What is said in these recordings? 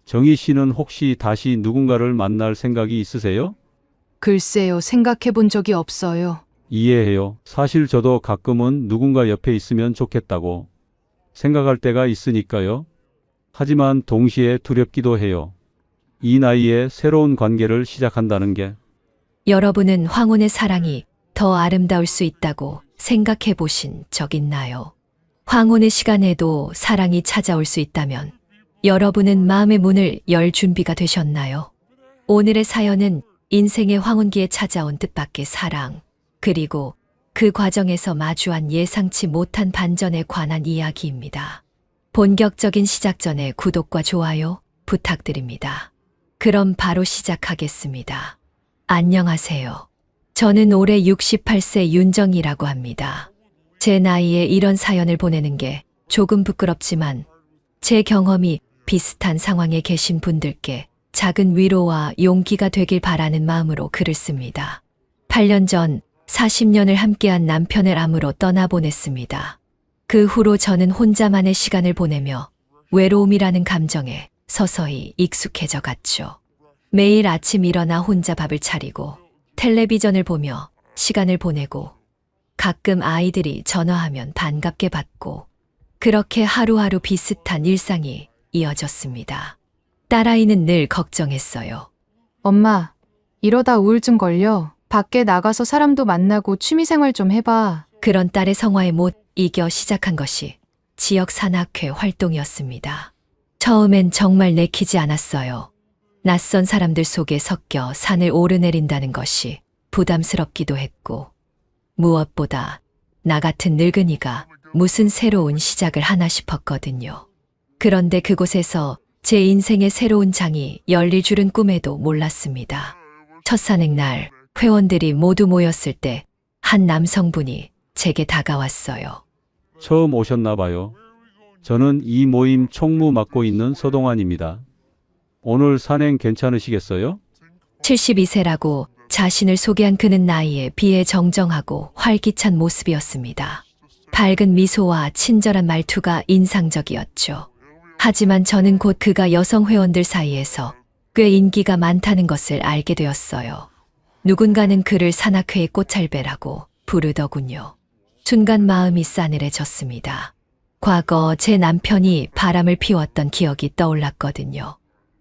정희 씨는 혹시 다시 누군가를 만날 생각이 있으세요? 글쎄요, 생각해 본 적이 없어요. 이해해요. 사실 저도 가끔은 누군가 옆에 있으면 좋겠다고 생각할 때가 있으니까요. 하지만 동시에 두렵기도 해요. 이 나이에 새로운 관계를 시작한다는 게. 여러분은 황혼의 사랑이 더 아름다울 수 있다고 생각해 보신 적 있나요? 황혼의 시간에도 사랑이 찾아올 수 있다면 여러분은 마음의 문을 열 준비가 되셨나요? 오늘의 사연은 인생의 황혼기에 찾아온 뜻밖의 사랑, 그리고 그 과정에서 마주한 예상치 못한 반전에 관한 이야기입니다. 본격적인 시작 전에 구독과 좋아요 부탁드립니다. 그럼 바로 시작하겠습니다. 안녕하세요. 저는 올해 68세 윤정이라고 합니다. 제 나이에 이런 사연을 보내는 게 조금 부끄럽지만 제 경험이 비슷한 상황에 계신 분들께 작은 위로와 용기가 되길 바라는 마음으로 글을 씁니다. 8년 전 40년을 함께한 남편을 암으로 떠나보냈습니다. 그 후로 저는 혼자만의 시간을 보내며 외로움이라는 감정에 서서히 익숙해져 갔죠. 매일 아침 일어나 혼자 밥을 차리고 텔레비전을 보며 시간을 보내고 가끔 아이들이 전화하면 반갑게 받고 그렇게 하루하루 비슷한 일상이 이어졌습니다. 딸아이는 늘 걱정했어요. 엄마, 이러다 우울증 걸려. 밖에 나가서 사람도 만나고 취미생활 좀 해봐. 그런 딸의 성화에 못 이겨 시작한 것이 지역 산악회 활동이었습니다. 처음엔 정말 내키지 않았어요. 낯선 사람들 속에 섞여 산을 오르내린다는 것이 부담스럽기도 했고 무엇보다 나 같은 늙은이가 무슨 새로운 시작을 하나 싶었거든요. 그런데 그곳에서 제 인생의 새로운 장이 열릴 줄은 꿈에도 몰랐습니다. 첫 산행날 회원들이 모두 모였을 때 한 남성분이 제게 다가왔어요. 처음 오셨나 봐요. 저는 이 모임 총무 맡고 있는 서동환입니다. 오늘 산행 괜찮으시겠어요? 72세라고 자신을 소개한 그는 나이에 비해 정정하고 활기찬 모습이었습니다. 밝은 미소와 친절한 말투가 인상적이었죠. 하지만 저는 곧 그가 여성 회원들 사이에서 꽤 인기가 많다는 것을 알게 되었어요. 누군가는 그를 산악회의 꽃잘배라고 부르더군요. 순간 마음이 싸늘해졌습니다. 과거 제 남편이 바람을 피웠던 기억이 떠올랐거든요.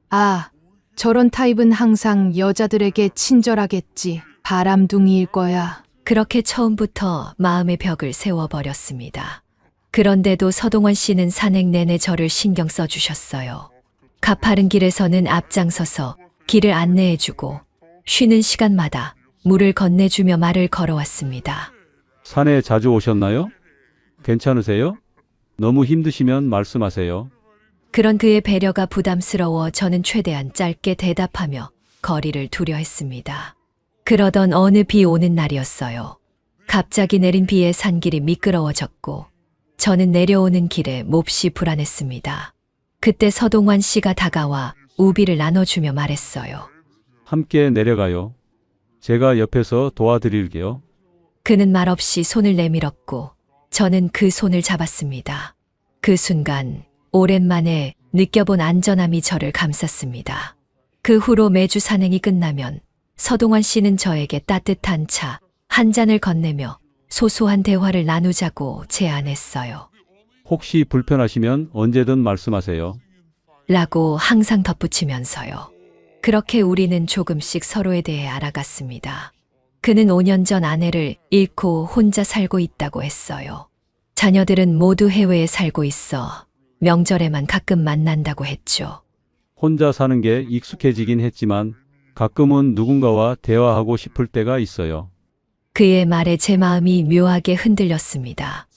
아, 저런 타입은 항상 여자들에게 친절하겠지. 바람둥이일 거야. 그렇게 처음부터 마음의 벽을 세워버렸습니다. 그런데도 서동원 씨는 산행 내내 저를 신경 써주셨어요. 가파른 길에서는 앞장서서 길을 안내해주고 쉬는 시간마다 물을 건네주며 말을 걸어왔습니다. 산에 자주 오셨나요? 괜찮으세요? 너무 힘드시면 말씀하세요. 그런 그의 배려가 부담스러워 저는 최대한 짧게 대답하며 거리를 두려 했습니다. 그러던 어느 비 오는 날이었어요. 갑자기 내린 비에 산길이 미끄러워졌고 저는 내려오는 길에 몹시 불안했습니다. 그때 서동환 씨가 다가와 우비를 나눠주며 말했어요. 함께 내려가요. 제가 옆에서 도와드릴게요. 그는 말없이 손을 내밀었고 저는 그 손을 잡았습니다. 그 순간 오랜만에 느껴본 안전함이 저를 감쌌습니다. 그 후로 매주 산행이 끝나면 서동환 씨는 저에게 따뜻한 차 한 잔을 건네며 소소한 대화를 나누자고 제안했어요. 혹시 불편하시면 언제든 말씀하세요. 라고 항상 덧붙이면서요. 그렇게 우리는 조금씩 서로에 대해 알아갔습니다. 그는 5년 전 아내를 잃고 혼자 살고 있다고 했어요. 자녀들은 모두 해외에 살고 있어 명절에만 가끔 만난다고 했죠. 혼자 사는 게 익숙해지긴 했지만 가끔은 누군가와 대화하고 싶을 때가 있어요. 그의 말에 제 마음이 묘하게 흔들렸습니다.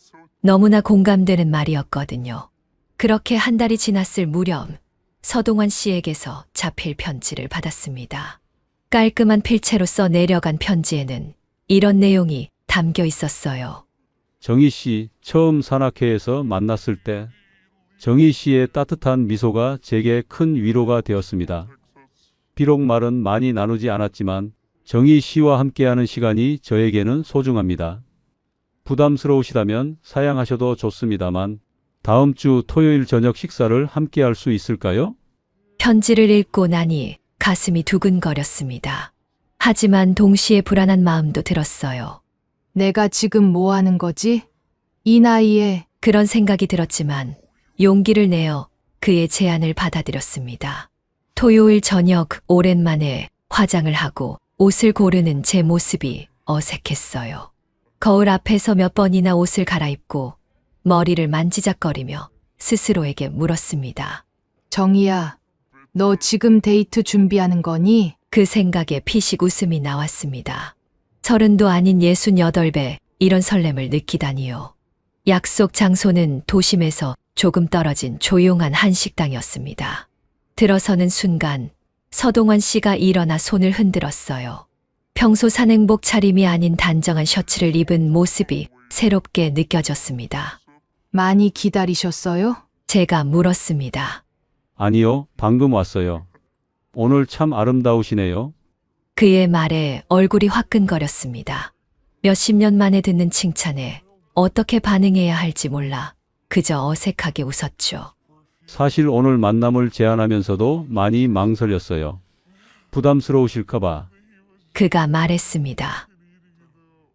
너무나 공감되는 말이었거든요. 그렇게 한 달이 지났을 무렵 서동환 씨에게서 자필 편지를 받았습니다. 깔끔한 필체로 써 내려간 편지에는 이런 내용이 담겨 있었어요. 정희 씨, 처음 산악회에서 만났을 때 정희 씨의 따뜻한 미소가 제게 큰 위로가 되었습니다. 비록 말은 많이 나누지 않았지만 정희 씨와 함께하는 시간이 저에게는 소중합니다. 부담스러우시다면 사양하셔도 좋습니다만 다음 주 토요일 저녁 식사를 함께할 수 있을까요? 편지를 읽고 나니 가슴이 두근거렸습니다. 하지만 동시에 불안한 마음도 들었어요. 내가 지금 뭐 하는 거지? 이 나이에 그런 생각이 들었지만 용기를 내어 그의 제안을 받아들였습니다. 토요일 저녁 오랜만에 화장을 하고 옷을 고르는 제 모습이 어색했어요. 거울 앞에서 몇 번이나 옷을 갈아입고 머리를 만지작거리며 스스로에게 물었습니다. 정희야, 너 지금 데이트 준비하는 거니? 그 생각에 피식 웃음이 나왔습니다. 30도 아닌 68배 이런 설렘을 느끼다니요. 약속 장소는 도심에서 조금 떨어진 조용한 한식당이었습니다. 들어서는 순간 서동환 씨가 일어나 손을 흔들었어요. 평소 산행복 차림이 아닌 단정한 셔츠를 입은 모습이 새롭게 느껴졌습니다. 많이 기다리셨어요? 제가 물었습니다. 아니요, 방금 왔어요. 오늘 참 아름다우시네요. 그의 말에 얼굴이 화끈거렸습니다. 몇십 년 만에 듣는 칭찬에 어떻게 반응해야 할지 몰라 그저 어색하게 웃었죠. 사실 오늘 만남을 제안하면서도 많이 망설였어요. 부담스러우실까봐. 그가 말했습니다.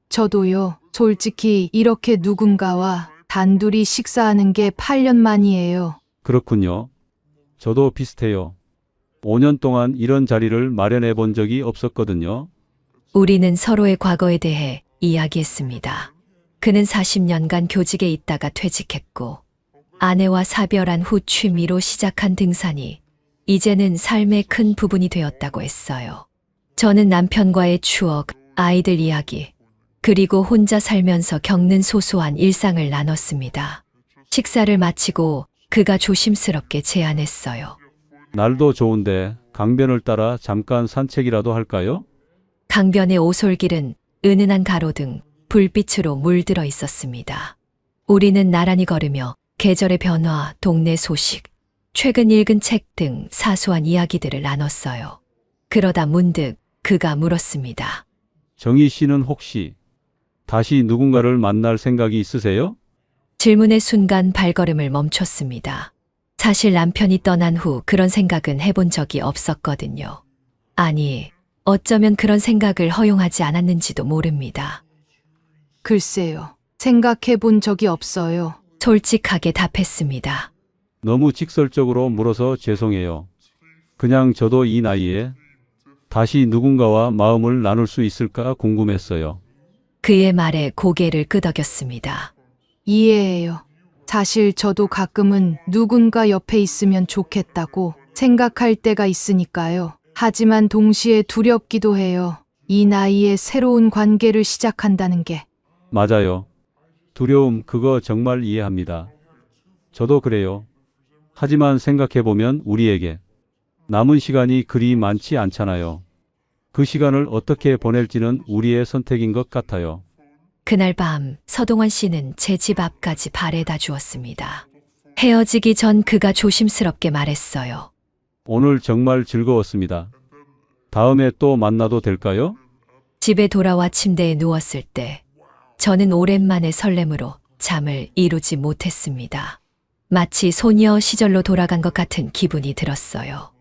저도요. 솔직히 이렇게 누군가와 단둘이 식사하는 게 8년 만이에요. 그렇군요. 저도 비슷해요. 5년 동안 이런 자리를 마련해 본 적이 없었거든요. 우리는 서로의 과거에 대해 이야기했습니다. 그는 40년간 교직에 있다가 퇴직했고 아내와 사별한 후 취미로 시작한 등산이 이제는 삶의 큰 부분이 되었다고 했어요. 저는 남편과의 추억, 아이들 이야기, 그리고 혼자 살면서 겪는 소소한 일상을 나눴습니다. 식사를 마치고 그가 조심스럽게 제안했어요. 날도 좋은데 강변을 따라 잠깐 산책이라도 할까요? 강변의 오솔길은 은은한 가로등, 불빛으로 물들어 있었습니다. 우리는 나란히 걸으며 계절의 변화, 동네 소식, 최근 읽은 책 등 사소한 이야기들을 나눴어요. 그러다 문득 그가 물었습니다. 정희 씨는 혹시 다시 누군가를 만날 생각이 있으세요? 질문의 순간 발걸음을 멈췄습니다. 사실 남편이 떠난 후 그런 생각은 해본 적이 없었거든요. 아니, 어쩌면 그런 생각을 허용하지 않았는지도 모릅니다. 글쎄요. 생각해 본 적이 없어요. 솔직하게 답했습니다. 너무 직설적으로 물어서 죄송해요. 그냥 저도 이 나이에 다시 누군가와 마음을 나눌 수 있을까 궁금했어요. 그의 말에 고개를 끄덕였습니다. 이해해요. 사실 저도 가끔은 누군가 옆에 있으면 좋겠다고 생각할 때가 있으니까요. 하지만 동시에 두렵기도 해요. 이 나이에 새로운 관계를 시작한다는 게. 맞아요. 두려움 그거 정말 이해합니다. 저도 그래요. 하지만 생각해보면 우리에게 남은 시간이 그리 많지 않잖아요. 그 시간을 어떻게 보낼지는 우리의 선택인 것 같아요. 그날 밤 서동환 씨는 제 집 앞까지 바래다 주었습니다. 헤어지기 전 그가 조심스럽게 말했어요. 오늘 정말 즐거웠습니다. 다음에 또 만나도 될까요? 집에 돌아와 침대에 누웠을 때 저는 오랜만에 설렘으로 잠을 이루지 못했습니다. 마치 소녀 시절로 돌아간 것 같은 기분이 들었어요.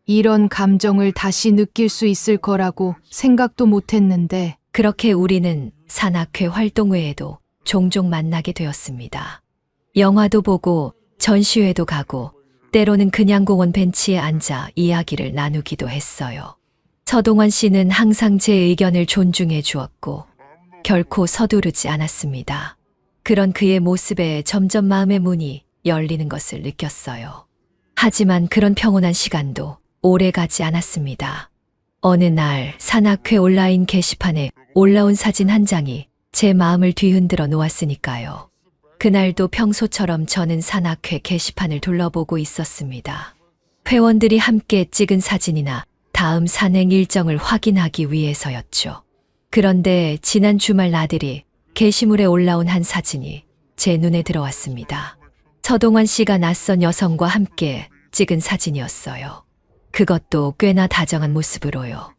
이런 감정을 다시 느낄 수 있을 거라고 생각도 못 했는데, 그렇게 우리는 산악회 활동 외에도 종종 만나게 되었습니다. 영화도 보고 전시회도 가고 때로는 그냥 공원 벤치에 앉아 이야기를 나누기도 했어요. 서동환 씨는 항상 제 의견을 존중해 주었고 결코 서두르지 않았습니다. 그런 그의 모습에 점점 마음의 문이 열리는 것을 느꼈어요. 하지만 그런 평온한 시간도 오래 가지 않았습니다. 어느 날 산악회 온라인 게시판에 올라온 사진 한 장이 제 마음을 뒤흔들어 놓았으니까요. 그날도 평소처럼 저는 산악회 게시판을 둘러보고 있었습니다. 회원들이 함께 찍은 사진이나 다음 산행 일정을 확인하기 위해서였죠. 그런데 지난 주말 나들이 게시물에 올라온 한 사진이 제 눈에 들어왔습니다. 서동환 씨가 낯선 여성과 함께 찍은 사진이었어요. 그것도 꽤나 다정한 모습으로요.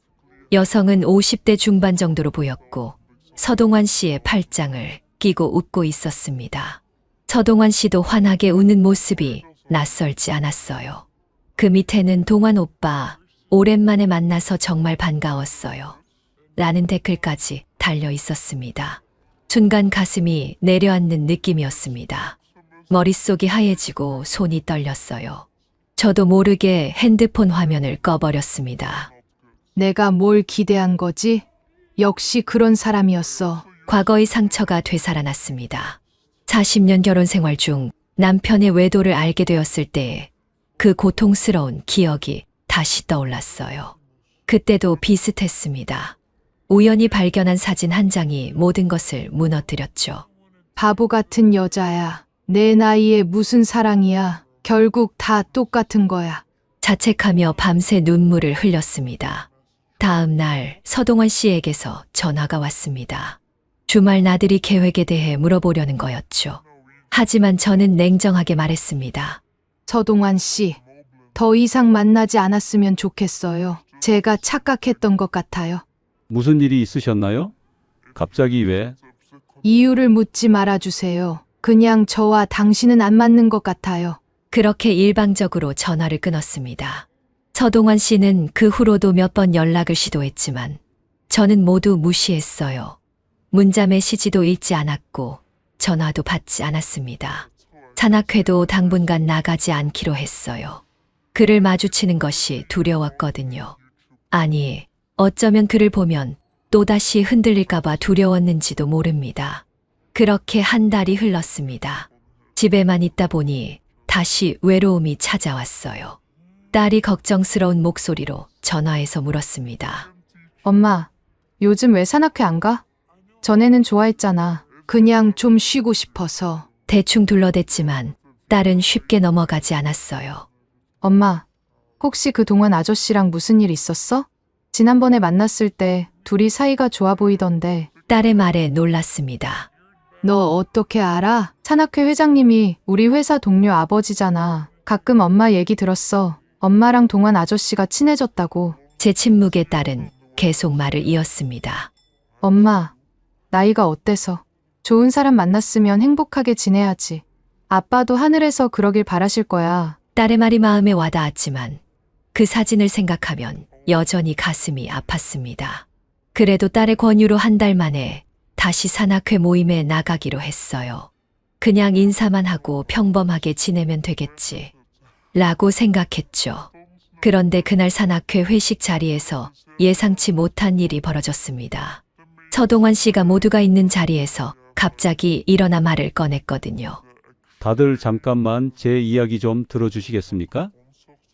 여성은 50대 중반 정도로 보였고 서동환 씨의 팔짱을 끼고 웃고 있었습니다. 서동환 씨도 환하게 웃는 모습이 낯설지 않았어요. 그 밑에는 동환 오빠, 오랜만에 만나서 정말 반가웠어요. 라는 댓글까지 달려 있었습니다. 순간 가슴이 내려앉는 느낌이었습니다. 머릿속이 하얘지고 손이 떨렸어요. 저도 모르게 핸드폰 화면을 꺼버렸습니다. 내가 뭘 기대한 거지? 역시 그런 사람이었어. 과거의 상처가 되살아났습니다. 40년 결혼 생활 중 남편의 외도를 알게 되었을 때 그 고통스러운 기억이 다시 떠올랐어요. 그때도 비슷했습니다. 우연히 발견한 사진 한 장이 모든 것을 무너뜨렸죠. 바보 같은 여자야. 내 나이에 무슨 사랑이야. 결국 다 똑같은 거야. 자책하며 밤새 눈물을 흘렸습니다. 다음 날 서동원 씨에게서 전화가 왔습니다. 주말 나들이 계획에 대해 물어보려는 거였죠. 하지만 저는 냉정하게 말했습니다. 서동환 씨, 더 이상 만나지 않았으면 좋겠어요. 제가 착각했던 것 같아요. 무슨 일이 있으셨나요? 갑자기 왜? 이유를 묻지 말아주세요. 그냥 저와 당신은 안 맞는 것 같아요. 그렇게 일방적으로 전화를 끊었습니다. 서동환 씨는 그 후로도 몇 번 연락을 시도했지만 저는 모두 무시했어요. 문자 메시지도 읽지 않았고 전화도 받지 않았습니다. 산악회도 당분간 나가지 않기로 했어요. 그를 마주치는 것이 두려웠거든요. 아니, 어쩌면 그를 보면 또다시 흔들릴까봐 두려웠는지도 모릅니다. 그렇게 한 달이 흘렀습니다. 집에만 있다 보니 다시 외로움이 찾아왔어요. 딸이 걱정스러운 목소리로 전화해서 물었습니다. 엄마, 요즘 왜 산악회 안 가? 전에는 좋아했잖아. 그냥 좀 쉬고 싶어서. 대충 둘러댔지만 딸은 쉽게 넘어가지 않았어요. 엄마, 혹시 그동안 아저씨랑 무슨 일 있었어? 지난번에 만났을 때 둘이 사이가 좋아 보이던데. 딸의 말에 놀랐습니다. 너 어떻게 알아? 산악회 회장님이 우리 회사 동료 아버지잖아. 가끔 엄마 얘기 들었어. 엄마랑 동안 아저씨가 친해졌다고. 제 침묵에 딸은 계속 말을 이었습니다. 엄마, 나이가 어때서? 좋은 사람 만났으면 행복하게 지내야지. 아빠도 하늘에서 그러길 바라실 거야. 딸의 말이 마음에 와닿았지만 그 사진을 생각하면 여전히 가슴이 아팠습니다. 그래도 딸의 권유로 한 달 만에 다시 산악회 모임에 나가기로 했어요. 그냥 인사만 하고 평범하게 지내면 되겠지. 라고 생각했죠. 그런데 그날 산악회 회식 자리에서 예상치 못한 일이 벌어졌습니다. 서동환 씨가 모두가 있는 자리에서 갑자기 일어나 말을 꺼냈거든요. 다들 잠깐만 제 이야기 좀 들어주시겠습니까?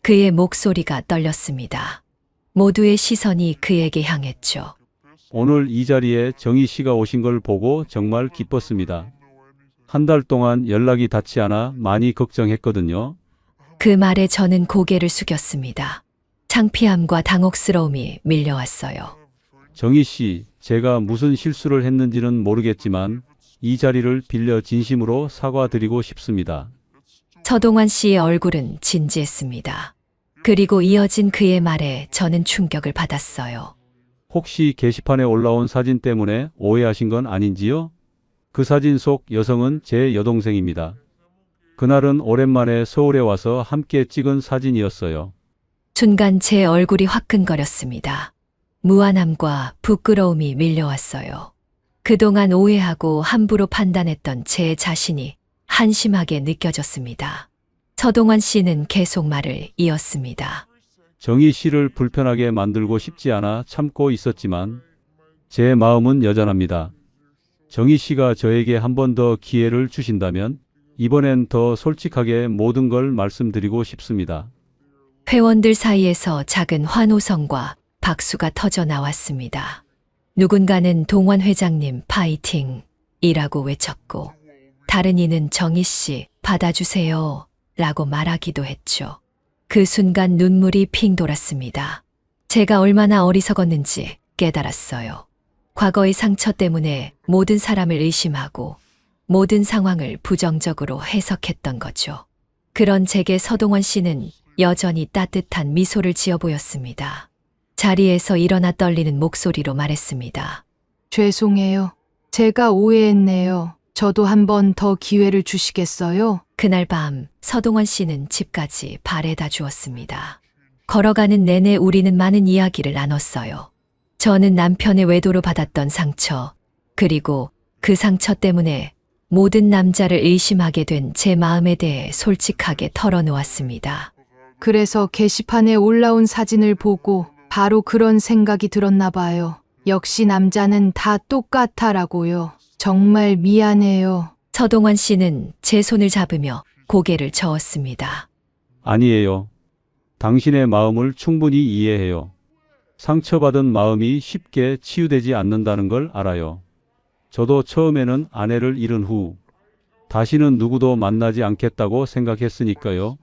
그의 목소리가 떨렸습니다. 모두의 시선이 그에게 향했죠. 오늘 이 자리에 정희 씨가 오신 걸 보고 정말 기뻤습니다. 한 달 동안 연락이 닿지 않아 많이 걱정했거든요. 그 말에 저는 고개를 숙였습니다. 창피함과 당혹스러움이 밀려왔어요. 정희 씨, 제가 무슨 실수를 했는지는 모르겠지만 이 자리를 빌려 진심으로 사과드리고 싶습니다. 서동환 씨의 얼굴은 진지했습니다. 그리고 이어진 그의 말에 저는 충격을 받았어요. 혹시 게시판에 올라온 사진 때문에 오해하신 건 아닌지요? 그 사진 속 여성은 제 여동생입니다. 그날은 오랜만에 서울에 와서 함께 찍은 사진이었어요. 순간 제 얼굴이 화끈거렸습니다. 무안함과 부끄러움이 밀려왔어요. 그동안 오해하고 함부로 판단했던 제 자신이 한심하게 느껴졌습니다. 서동환 씨는 계속 말을 이었습니다. 정희 씨를 불편하게 만들고 싶지 않아 참고 있었지만 제 마음은 여전합니다. 정희 씨가 저에게 한 번 더 기회를 주신다면 이번엔 더 솔직하게 모든 걸 말씀드리고 싶습니다. 회원들 사이에서 작은 환호성과 박수가 터져 나왔습니다. 누군가는 동환 회장님 파이팅! 이라고 외쳤고 다른 이는 정희 씨 받아주세요 라고 말하기도 했죠. 그 순간 눈물이 핑 돌았습니다. 제가 얼마나 어리석었는지 깨달았어요. 과거의 상처 때문에 모든 사람을 의심하고 모든 상황을 부정적으로 해석했던 거죠. 그런 제게 서동원 씨는 여전히 따뜻한 미소를 지어 보였습니다. 자리에서 일어나 떨리는 목소리로 말했습니다. 죄송해요. 제가 오해했네요. 저도 한 번 더 기회를 주시겠어요? 그날 밤 서동원 씨는 집까지 바래다 주었습니다. 걸어가는 내내 우리는 많은 이야기를 나눴어요. 저는 남편의 외도로 받았던 상처, 그리고 그 상처 때문에 모든 남자를 의심하게 된 제 마음에 대해 솔직하게 털어놓았습니다. 그래서 게시판에 올라온 사진을 보고 바로 그런 생각이 들었나 봐요. 역시 남자는 다 똑같아라고요. 정말 미안해요. 서동원 씨는 제 손을 잡으며 고개를 저었습니다. 아니에요. 당신의 마음을 충분히 이해해요. 상처받은 마음이 쉽게 치유되지 않는다는 걸 알아요. 저도 처음에는 아내를 잃은 후 다시는 누구도 만나지 않겠다고 생각했으니까요.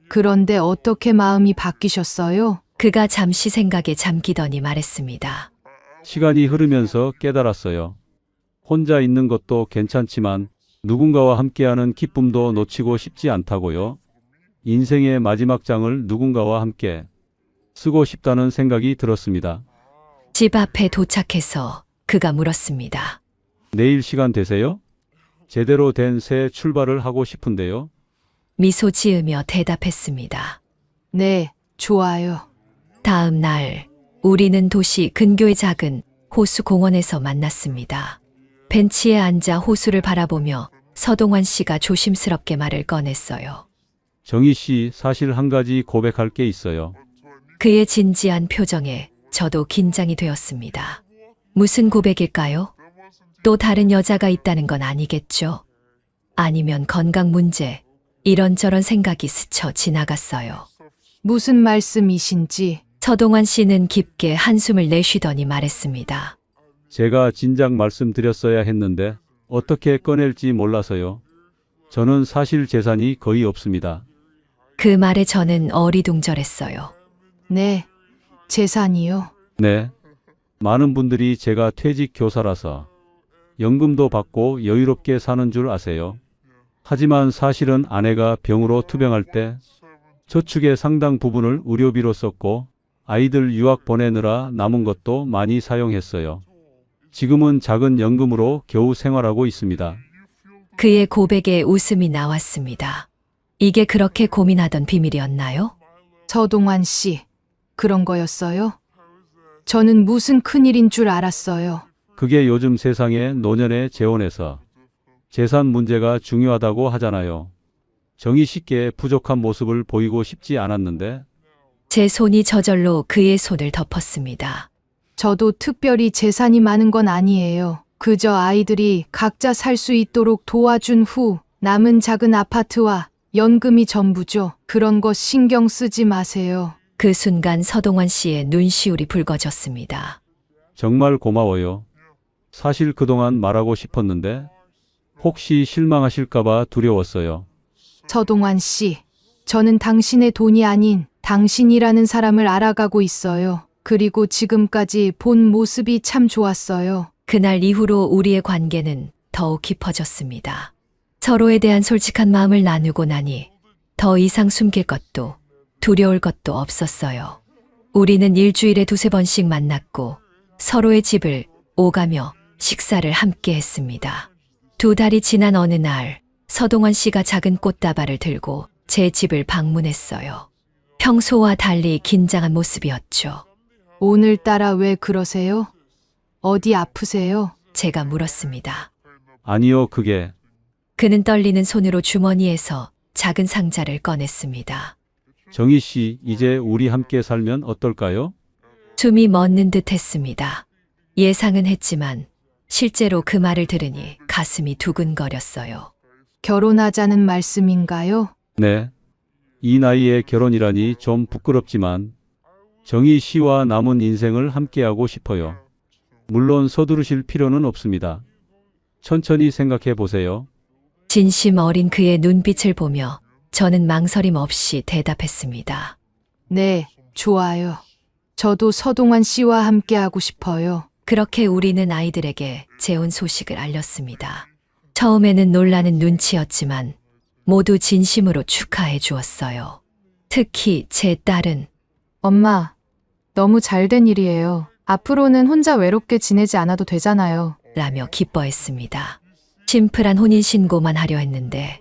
그런데 어떻게 마음이 바뀌셨어요? 그가 잠시 생각에 잠기더니 말했습니다. 시간이 흐르면서 깨달았어요. 혼자 있는 것도 괜찮지만 누군가와 함께하는 기쁨도 놓치고 싶지 않다고요. 인생의 마지막 장을 누군가와 함께 쓰고 싶다는 생각이 들었습니다. 집 앞에 도착해서 그가 물었습니다. 내일 시간 되세요? 제대로 된 새 출발을 하고 싶은데요. 미소 지으며 대답했습니다. 네, 좋아요. 다음 날 우리는 도시 근교의 작은 호수 공원에서 만났습니다. 벤치에 앉아 호수를 바라보며 서동환 씨가 조심스럽게 말을 꺼냈어요. 정희 씨, 사실 한 가지 고백할 게 있어요. 그의 진지한 표정에 저도 긴장이 되었습니다. 무슨 고백일까요? 또 다른 여자가 있다는 건 아니겠죠? 아니면 건강 문제, 이런저런 생각이 스쳐 지나갔어요. 무슨 말씀이신지. 서동환 씨는 깊게 한숨을 내쉬더니 말했습니다. 제가 진작 말씀드렸어야 했는데 어떻게 꺼낼지 몰라서요. 저는 사실 재산이 거의 없습니다. 그 말에 저는 어리둥절했어요. 네, 재산이요. 네. 많은 분들이 제가 퇴직 교사라서 연금도 받고 여유롭게 사는 줄 아세요. 하지만 사실은 아내가 병으로 투병할 때 저축의 상당 부분을 의료비로 썼고 아이들 유학 보내느라 남은 것도 많이 사용했어요. 지금은 작은 연금으로 겨우 생활하고 있습니다. 그의 고백에 웃음이 나왔습니다. 이게 그렇게 고민하던 비밀이었나요? 서동환 씨, 그런 거였어요? 저는 무슨 큰일인 줄 알았어요. 그게 요즘 세상의 노년에 재혼해서 재산 문제가 중요하다고 하잖아요. 정희 씨께 부족한 모습을 보이고 싶지 않았는데 제 손이 저절로 그의 손을 덮었습니다. 저도 특별히 재산이 많은 건 아니에요. 그저 아이들이 각자 살 수 있도록 도와준 후 남은 작은 아파트와 연금이 전부죠. 그런 거 신경 쓰지 마세요. 그 순간 서동환 씨의 눈시울이 붉어졌습니다. 정말 고마워요. 사실 그동안 말하고 싶었는데 혹시 실망하실까봐 두려웠어요. 서동환 씨, 저는 당신의 돈이 아닌 당신이라는 사람을 알아가고 있어요. 그리고 지금까지 본 모습이 참 좋았어요. 그날 이후로 우리의 관계는 더욱 깊어졌습니다. 서로에 대한 솔직한 마음을 나누고 나니 더 이상 숨길 것도 두려울 것도 없었어요. 우리는 일주일에 두세 번씩 만났고 서로의 집을 오가며 식사를 함께 했습니다. 2달이 지난 어느 날 서동원 씨가 작은 꽃다발을 들고 제 집을 방문했어요. 평소와 달리 긴장한 모습이었죠. 오늘따라 왜 그러세요? 어디 아프세요? 제가 물었습니다. 아니요, 그게 그는 떨리는 손으로 주머니에서 작은 상자를 꺼냈습니다. 정희 씨, 이제 우리 함께 살면 어떨까요? 숨이 멎는 듯 했습니다. 예상은 했지만 실제로 그 말을 들으니 가슴이 두근거렸어요. 결혼하자는 말씀인가요? 네. 이 나이에 결혼이라니 좀 부끄럽지만 정희 씨와 남은 인생을 함께하고 싶어요. 물론 서두르실 필요는 없습니다. 천천히 생각해 보세요. 진심 어린 그의 눈빛을 보며 저는 망설임 없이 대답했습니다. 네, 좋아요. 저도 서동환 씨와 함께하고 싶어요. 그렇게 우리는 아이들에게 재혼 소식을 알렸습니다. 처음에는 놀라는 눈치였지만 모두 진심으로 축하해 주었어요. 특히 제 딸은 엄마, 너무 잘된 일이에요. 앞으로는 혼자 외롭게 지내지 않아도 되잖아요. 라며 기뻐했습니다. 심플한 혼인신고만 하려 했는데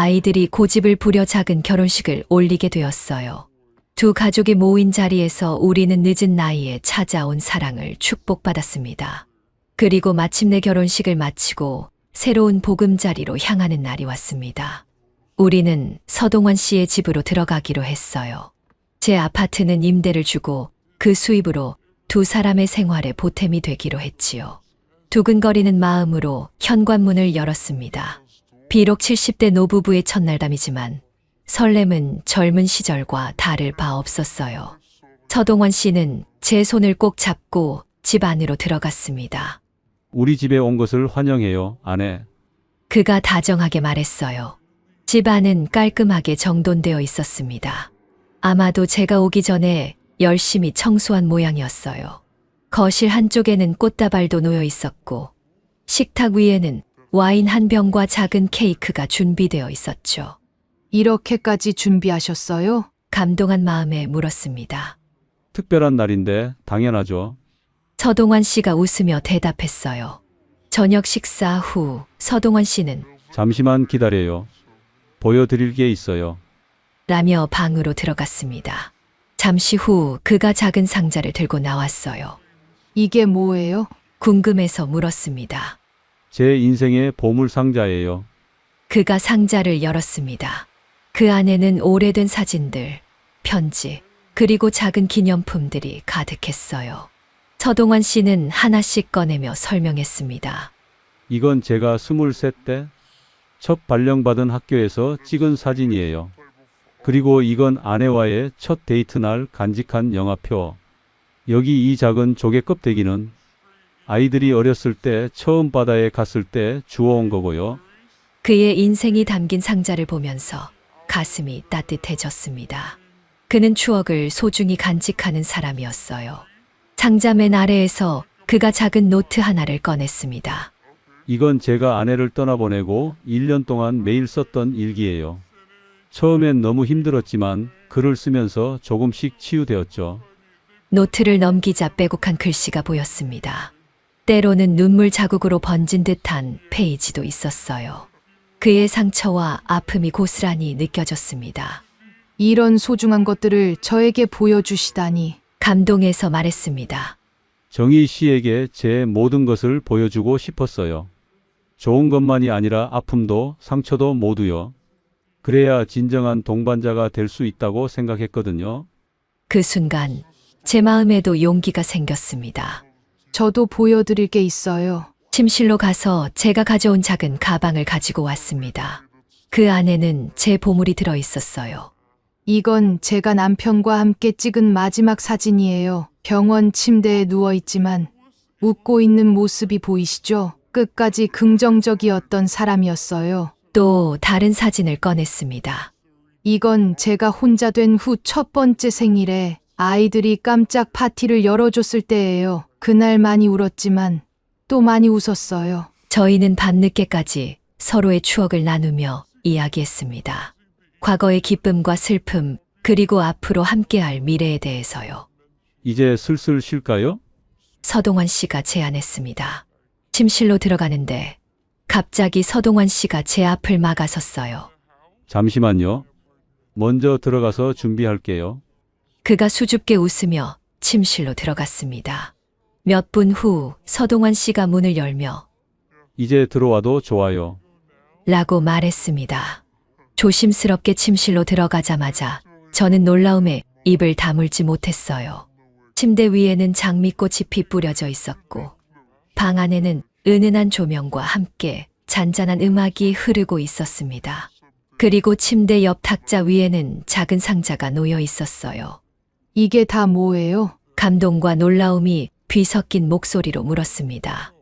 아이들이 고집을 부려 작은 결혼식을 올리게 되었어요. 두 가족이 모인 자리에서 우리는 늦은 나이에 찾아온 사랑을 축복받았습니다. 그리고 마침내 결혼식을 마치고 새로운 보금자리로 향하는 날이 왔습니다. 우리는 서동원 씨의 집으로 들어가기로 했어요. 제 아파트는 임대를 주고 그 수입으로 두 사람의 생활에 보탬이 되기로 했지요. 두근거리는 마음으로 현관문을 열었습니다. 비록 70대 노부부의 첫날담이지만 설렘은 젊은 시절과 다를 바 없었어요. 서동원 씨는 제 손을 꼭 잡고 집 안으로 들어갔습니다. 우리 집에 온 것을 환영해요, 아내. 그가 다정하게 말했어요. 집 안은 깔끔하게 정돈되어 있었습니다. 아마도 제가 오기 전에 열심히 청소한 모양이었어요. 거실 한쪽에는 꽃다발도 놓여 있었고 식탁 위에는 와인 한 병과 작은 케이크가 준비되어 있었죠. 이렇게까지 준비하셨어요? 감동한 마음에 물었습니다. 특별한 날인데 당연하죠. 서동원 씨가 웃으며 대답했어요. 저녁 식사 후 서동원 씨는 잠시만 기다려요. 보여드릴 게 있어요. 라며 방으로 들어갔습니다. 잠시 후 그가 작은 상자를 들고 나왔어요. 이게 뭐예요? 궁금해서 물었습니다. 제 인생의 보물 상자예요. 그가 상자를 열었습니다. 그 안에는 오래된 사진들, 편지, 그리고 작은 기념품들이 가득했어요. 서동원 씨는 하나씩 꺼내며 설명했습니다. 이건 제가 23때 첫 발령받은 학교에서 찍은 사진이에요. 그리고 이건 아내와의 첫 데이트 날 간직한 영화표. 여기 이 작은 조개 껍데기는 아이들이 어렸을 때 처음 바다에 갔을 때 주워온 거고요. 그의 인생이 담긴 상자를 보면서 가슴이 따뜻해졌습니다. 그는 추억을 소중히 간직하는 사람이었어요. 상자 맨 아래에서 그가 작은 노트 하나를 꺼냈습니다. 이건 제가 아내를 떠나보내고 1년 동안 매일 썼던 일기예요. 처음엔 너무 힘들었지만 글을 쓰면서 조금씩 치유되었죠. 노트를 넘기자 빼곡한 글씨가 보였습니다. 때로는 눈물 자국으로 번진 듯한 페이지도 있었어요. 그의 상처와 아픔이 고스란히 느껴졌습니다. 이런 소중한 것들을 저에게 보여주시다니. 감동해서 말했습니다. 정희 씨에게 제 모든 것을 보여주고 싶었어요. 좋은 것만이 아니라 아픔도 상처도 모두요. 그래야 진정한 동반자가 될 수 있다고 생각했거든요. 그 순간 제 마음에도 용기가 생겼습니다. 저도 보여드릴 게 있어요. 침실로 가서 제가 가져온 작은 가방을 가지고 왔습니다. 그 안에는 제 보물이 들어 있었어요. 이건 제가 남편과 함께 찍은 마지막 사진이에요. 병원 침대에 누워있지만 웃고 있는 모습이 보이시죠? 끝까지 긍정적이었던 사람이었어요. 또 다른 사진을 꺼냈습니다. 이건 제가 혼자 된 후 첫 번째 생일에 아이들이 깜짝 파티를 열어줬을 때예요. 그날 많이 울었지만 또 많이 웃었어요. 저희는 밤늦게까지 서로의 추억을 나누며 이야기했습니다. 과거의 기쁨과 슬픔, 그리고 앞으로 함께할 미래에 대해서요. 이제 슬슬 쉴까요? 서동원 씨가 제안했습니다. 침실로 들어가는데 갑자기 서동원 씨가 제 앞을 막아섰어요. 잠시만요. 먼저 들어가서 준비할게요. 그가 수줍게 웃으며 침실로 들어갔습니다. 몇 분 후 서동원 씨가 문을 열며 이제 들어와도 좋아요. 라고 말했습니다. 조심스럽게 침실로 들어가자마자 저는 놀라움에 입을 다물지 못했어요. 침대 위에는 장미꽃이 뿌려져 있었고 방 안에는 은은한 조명과 함께 잔잔한 음악이 흐르고 있었습니다. 그리고 침대 옆 탁자 위에는 작은 상자가 놓여 있었어요. 이게 다 뭐예요? 감동과 놀라움이 뒤섞인 목소리로 물었습니다.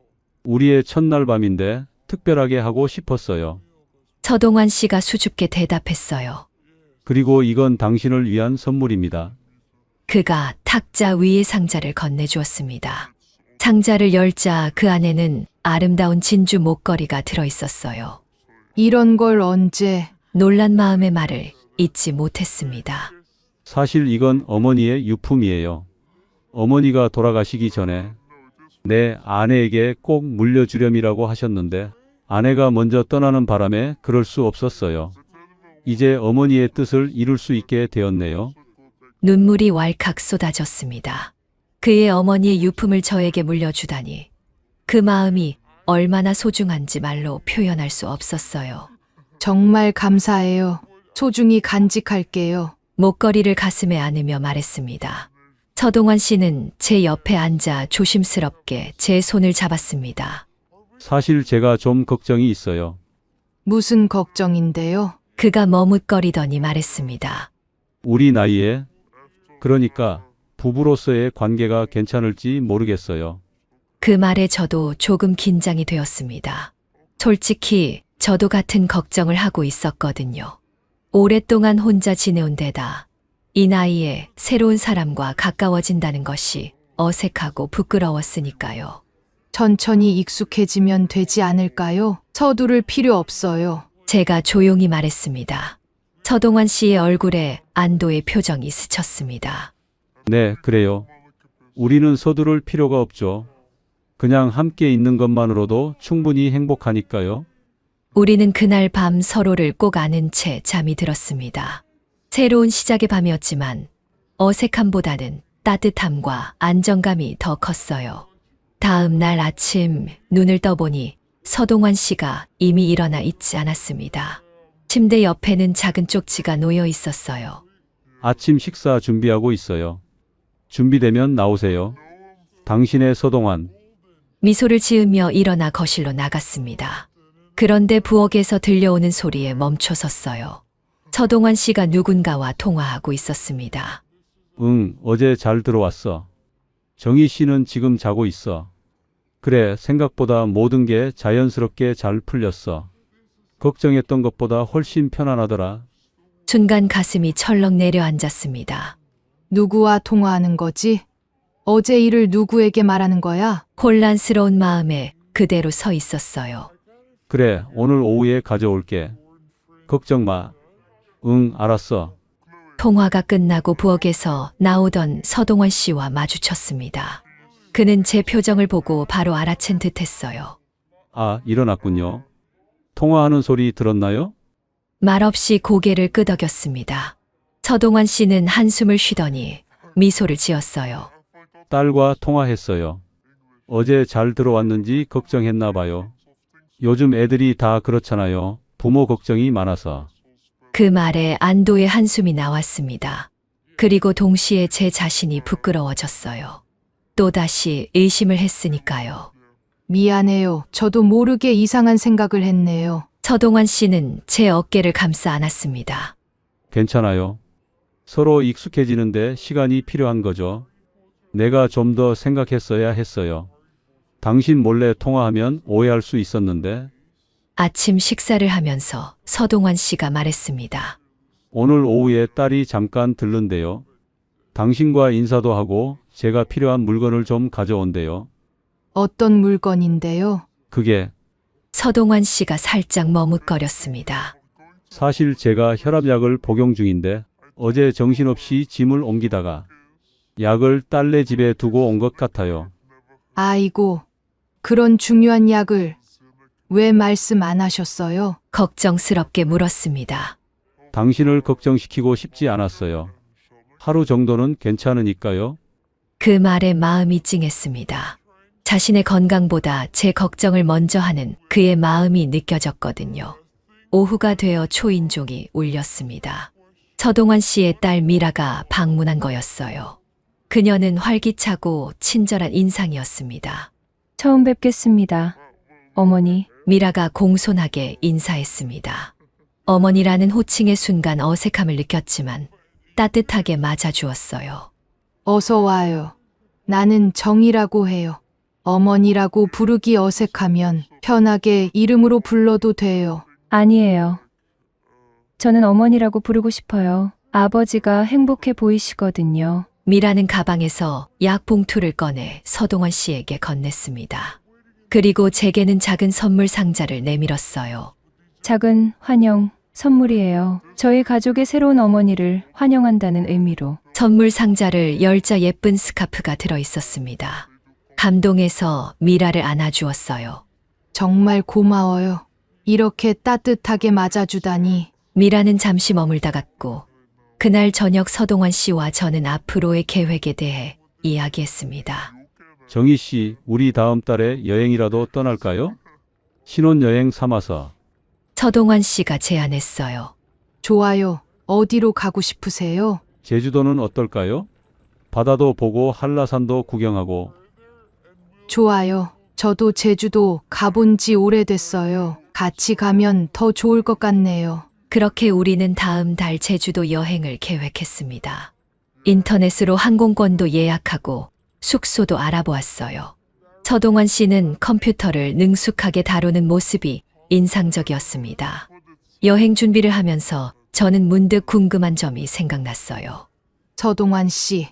우리의 첫날 밤인데 특별하게 하고 싶었어요. 서동환 씨가 수줍게 대답했어요. 그리고 이건 당신을 위한 선물입니다. 그가 탁자 위의 상자를 건네주었습니다. 상자를 열자 그 안에는 아름다운 진주 목걸이가 들어있었어요. 이런 걸 언제? 놀란 마음의 말을 잊지 못했습니다. 사실 이건 어머니의 유품이에요. 어머니가 돌아가시기 전에 내 아내에게 꼭 물려주렴이라고 하셨는데 아내가 먼저 떠나는 바람에 그럴 수 없었어요. 이제 어머니의 뜻을 이룰 수 있게 되었네요. 눈물이 왈칵 쏟아졌습니다. 그의 어머니의 유품을 저에게 물려주다니 그 마음이 얼마나 소중한지 말로 표현할 수 없었어요. 정말 감사해요. 소중히 간직할게요. 목걸이를 가슴에 안으며 말했습니다. 서동환 씨는 제 옆에 앉아 조심스럽게 제 손을 잡았습니다. 사실 제가 좀 걱정이 있어요. 무슨 걱정인데요? 그가 머뭇거리더니 말했습니다. 우리 나이에, 그러니까 부부로서의 관계가 괜찮을지 모르겠어요. 그 말에 저도 조금 긴장이 되었습니다. 솔직히 저도 같은 걱정을 하고 있었거든요. 오랫동안 혼자 지내온 데다 이 나이에 새로운 사람과 가까워진다는 것이 어색하고 부끄러웠으니까요. 천천히 익숙해지면 되지 않을까요? 서두를 필요 없어요. 제가 조용히 말했습니다. 서동환 씨의 얼굴에 안도의 표정이 스쳤습니다. 네, 그래요. 우리는 서두를 필요가 없죠. 그냥 함께 있는 것만으로도 충분히 행복하니까요. 우리는 그날 밤 서로를 꼭 아는 채 잠이 들었습니다. 새로운 시작의 밤이었지만 어색함보다는 따뜻함과 안정감이 더 컸어요. 다음 날 아침 눈을 떠보니 서동환 씨가 이미 일어나 있지 않았습니다. 침대 옆에는 작은 쪽지가 놓여 있었어요. 아침 식사 준비하고 있어요. 준비되면 나오세요. 당신의 서동환. 미소를 지으며 일어나 거실로 나갔습니다. 그런데 부엌에서 들려오는 소리에 멈춰섰어요. 서동환 씨가 누군가와 통화하고 있었습니다. 응, 어제 잘 들어왔어. 정희 씨는 지금 자고 있어. 그래, 생각보다 모든 게 자연스럽게 잘 풀렸어. 걱정했던 것보다 훨씬 편안하더라. 순간 가슴이 철렁 내려앉았습니다. 누구와 통화하는 거지? 어제 일을 누구에게 말하는 거야? 혼란스러운 마음에 그대로 서 있었어요. 그래, 오늘 오후에 가져올게. 걱정 마. 응, 알았어. 통화가 끝나고 부엌에서 나오던 서동원 씨와 마주쳤습니다. 그는 제 표정을 보고 바로 알아챈 듯 했어요. 아, 일어났군요. 통화하는 소리 들었나요? 말없이 고개를 끄덕였습니다. 서동원 씨는 한숨을 쉬더니 미소를 지었어요. 딸과 통화했어요. 어제 잘 들어왔는지 걱정했나 봐요. 요즘 애들이 다 그렇잖아요. 부모 걱정이 많아서. 그 말에 안도의 한숨이 나왔습니다. 그리고 동시에 제 자신이 부끄러워졌어요. 또다시 의심을 했으니까요. 미안해요. 저도 모르게 이상한 생각을 했네요. 서동환 씨는 제 어깨를 감싸 안았습니다. 괜찮아요. 서로 익숙해지는데 시간이 필요한 거죠. 내가 좀 더 생각했어야 했어요. 당신 몰래 통화하면 오해할 수 있었는데. 아침 식사를 하면서 서동환 씨가 말했습니다. 오늘 오후에 딸이 잠깐 들른대요. 당신과 인사도 하고 제가 필요한 물건을 좀 가져온대요. 어떤 물건인데요? 그게 서동환 씨가 살짝 머뭇거렸습니다. 사실 제가 혈압약을 복용 중인데 어제 정신없이 짐을 옮기다가 약을 딸네 집에 두고 온 것 같아요. 아이고, 그런 중요한 약을 왜 말씀 안 하셨어요? 걱정스럽게 물었습니다. 당신을 걱정시키고 싶지 않았어요. 하루 정도는 괜찮으니까요. 그 말에 마음이 찡했습니다. 자신의 건강보다 제 걱정을 먼저 하는 그의 마음이 느껴졌거든요. 오후가 되어 초인종이 울렸습니다. 서동환 씨의 딸 미라가 방문한 거였어요. 그녀는 활기차고 친절한 인상이었습니다. 처음 뵙겠습니다. 어머니, 미라가 공손하게 인사했습니다. 어머니라는 호칭의 순간 어색함을 느꼈지만 따뜻하게 맞아주었어요. 어서 와요. 나는 정이라고 해요. 어머니라고 부르기 어색하면 편하게 이름으로 불러도 돼요. 아니에요. 저는 어머니라고 부르고 싶어요. 아버지가 행복해 보이시거든요. 미라는 가방에서 약 봉투를 꺼내 서동원 씨에게 건넸습니다. 그리고 제게는 작은 선물 상자를 내밀었어요. 작은 환영 선물이에요. 저희 가족의 새로운 어머니를 환영한다는 의미로. 선물 상자를 열자 예쁜 스카프가 들어 있었습니다. 감동해서 미라를 안아주었어요. 정말 고마워요. 이렇게 따뜻하게 맞아주다니. 미라는 잠시 머물다 갔고 그날 저녁 서동환 씨와 저는 앞으로의 계획에 대해 이야기했습니다. 정희 씨, 우리 다음 달에 여행이라도 떠날까요? 신혼여행 삼아서. 서동환 씨가 제안했어요. 좋아요. 어디로 가고 싶으세요? 제주도는 어떨까요? 바다도 보고 한라산도 구경하고. 좋아요. 저도 제주도 가본 지 오래됐어요. 같이 가면 더 좋을 것 같네요. 그렇게 우리는 다음 달 제주도 여행을 계획했습니다. 인터넷으로 항공권도 예약하고 숙소도 알아보았어요. 서동환 씨는 컴퓨터를 능숙하게 다루는 모습이 인상적이었습니다. 여행 준비를 하면서 저는 문득 궁금한 점이 생각났어요. 서동환 씨,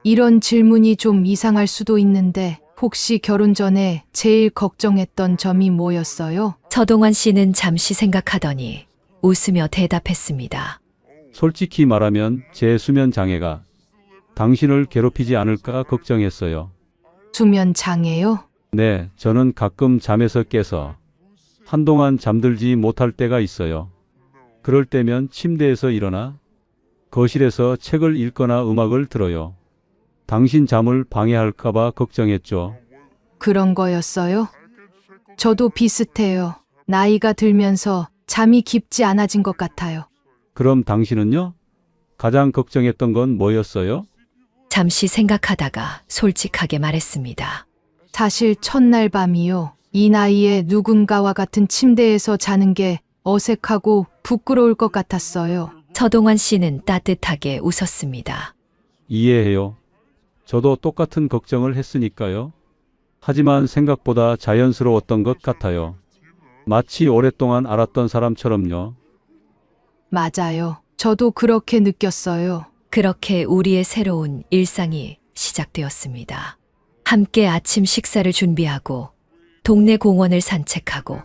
이런 질문이 좀 이상할 수도 있는데 혹시 결혼 전에 제일 걱정했던 점이 뭐였어요? 서동환 씨는 잠시 생각하더니 웃으며 대답했습니다. 솔직히 말하면 제 수면 장애가 당신을 괴롭히지 않을까 걱정했어요. 수면 장애요? 네, 저는 가끔 잠에서 깨서 한동안 잠들지 못할 때가 있어요. 그럴 때면 침대에서 일어나 거실에서 책을 읽거나 음악을 들어요. 당신 잠을 방해할까봐 걱정했죠. 그런 거였어요? 저도 비슷해요. 나이가 들면서 잠이 깊지 않아진 것 같아요. 그럼 당신은요? 가장 걱정했던 건 뭐였어요? 잠시 생각하다가 솔직하게 말했습니다. 사실 첫날 밤이요. 이 나이에 누군가와 같은 침대에서 자는 게 어색하고 부끄러울 것 같았어요. 서동환 씨는 따뜻하게 웃었습니다. 이해해요. 저도 똑같은 걱정을 했으니까요. 하지만 생각보다 자연스러웠던 것 같아요. 마치 오랫동안 알았던 사람처럼요. 맞아요. 저도 그렇게 느꼈어요. 그렇게 우리의 새로운 일상이 시작되었습니다. 함께 아침 식사를 준비하고 동네 공원을 산책하고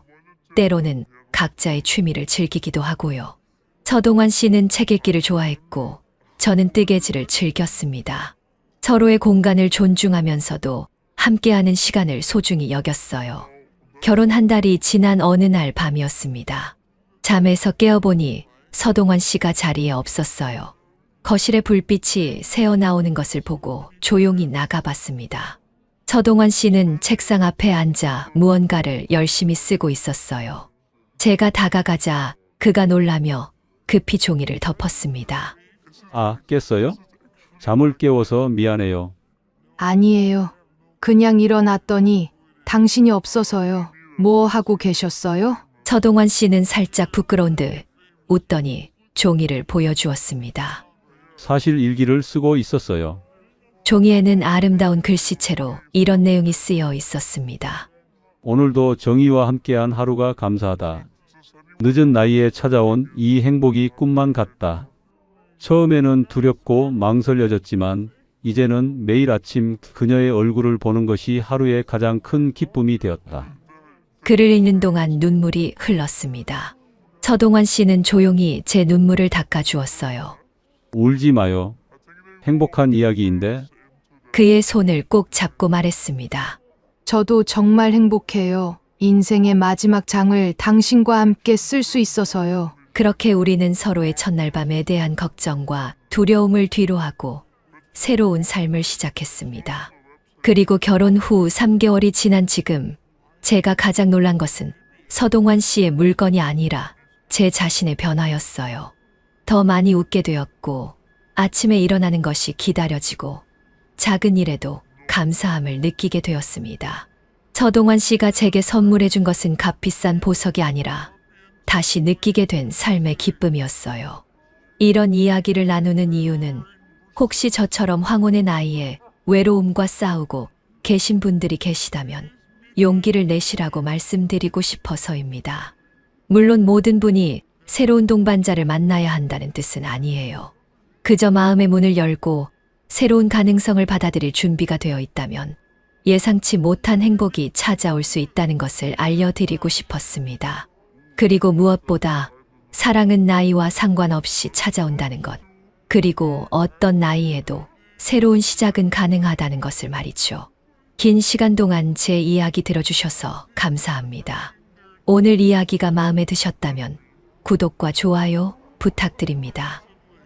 때로는 각자의 취미를 즐기기도 하고요. 서동환 씨는 책 읽기를 좋아했고 저는 뜨개질을 즐겼습니다. 서로의 공간을 존중하면서도 함께하는 시간을 소중히 여겼어요. 결혼 한 달이 지난 어느 날 밤이었습니다. 잠에서 깨어보니 서동환 씨가 자리에 없었어요. 거실에 불빛이 새어나오는 것을 보고 조용히 나가봤습니다. 서동환 씨는 책상 앞에 앉아 무언가를 열심히 쓰고 있었어요. 제가 다가가자 그가 놀라며 급히 종이를 덮었습니다. 아, 깼어요? 잠을 깨워서 미안해요. 아니에요. 그냥 일어났더니 당신이 없어서요. 뭐 하고 계셨어요? 서동환 씨는 살짝 부끄러운 듯 웃더니 종이를 보여주었습니다. 사실 일기를 쓰고 있었어요. 종이에는 아름다운 글씨체로 이런 내용이 쓰여 있었습니다. 오늘도 정의와 함께한 하루가 감사하다. 늦은 나이에 찾아온 이 행복이 꿈만 같다. 처음에는 두렵고 망설여졌지만 이제는 매일 아침 그녀의 얼굴을 보는 것이 하루의 가장 큰 기쁨이 되었다. 글을 읽는 동안 눈물이 흘렀습니다. 서동환 씨는 조용히 제 눈물을 닦아주었어요. 울지 마요. 행복한 이야기인데. 그의 손을 꼭 잡고 말했습니다. 저도 정말 행복해요. 인생의 마지막 장을 당신과 함께 쓸 수 있어서요. 그렇게 우리는 서로의 첫날 밤에 대한 걱정과 두려움을 뒤로하고 새로운 삶을 시작했습니다. 그리고 결혼 후 3개월이 지난 지금 제가 가장 놀란 것은 서동환 씨의 물건이 아니라 제 자신의 변화였어요. 더 많이 웃게 되었고 아침에 일어나는 것이 기다려지고 작은 일에도 감사함을 느끼게 되었습니다. 서동환 씨가 제게 선물해 준 것은 값비싼 보석이 아니라 다시 느끼게 된 삶의 기쁨이었어요. 이런 이야기를 나누는 이유는 혹시 저처럼 황혼의 나이에 외로움과 싸우고 계신 분들이 계시다면 용기를 내시라고 말씀드리고 싶어서입니다. 물론 모든 분이 새로운 동반자를 만나야 한다는 뜻은 아니에요. 그저 마음의 문을 열고 새로운 가능성을 받아들일 준비가 되어 있다면 예상치 못한 행복이 찾아올 수 있다는 것을 알려드리고 싶었습니다. 그리고 무엇보다 사랑은 나이와 상관없이 찾아온다는 것. 그리고 어떤 나이에도 새로운 시작은 가능하다는 것을 말이죠. 긴 시간 동안 제 이야기 들어주셔서 감사합니다. 오늘 이야기가 마음에 드셨다면 구독과 좋아요 부탁드립니다.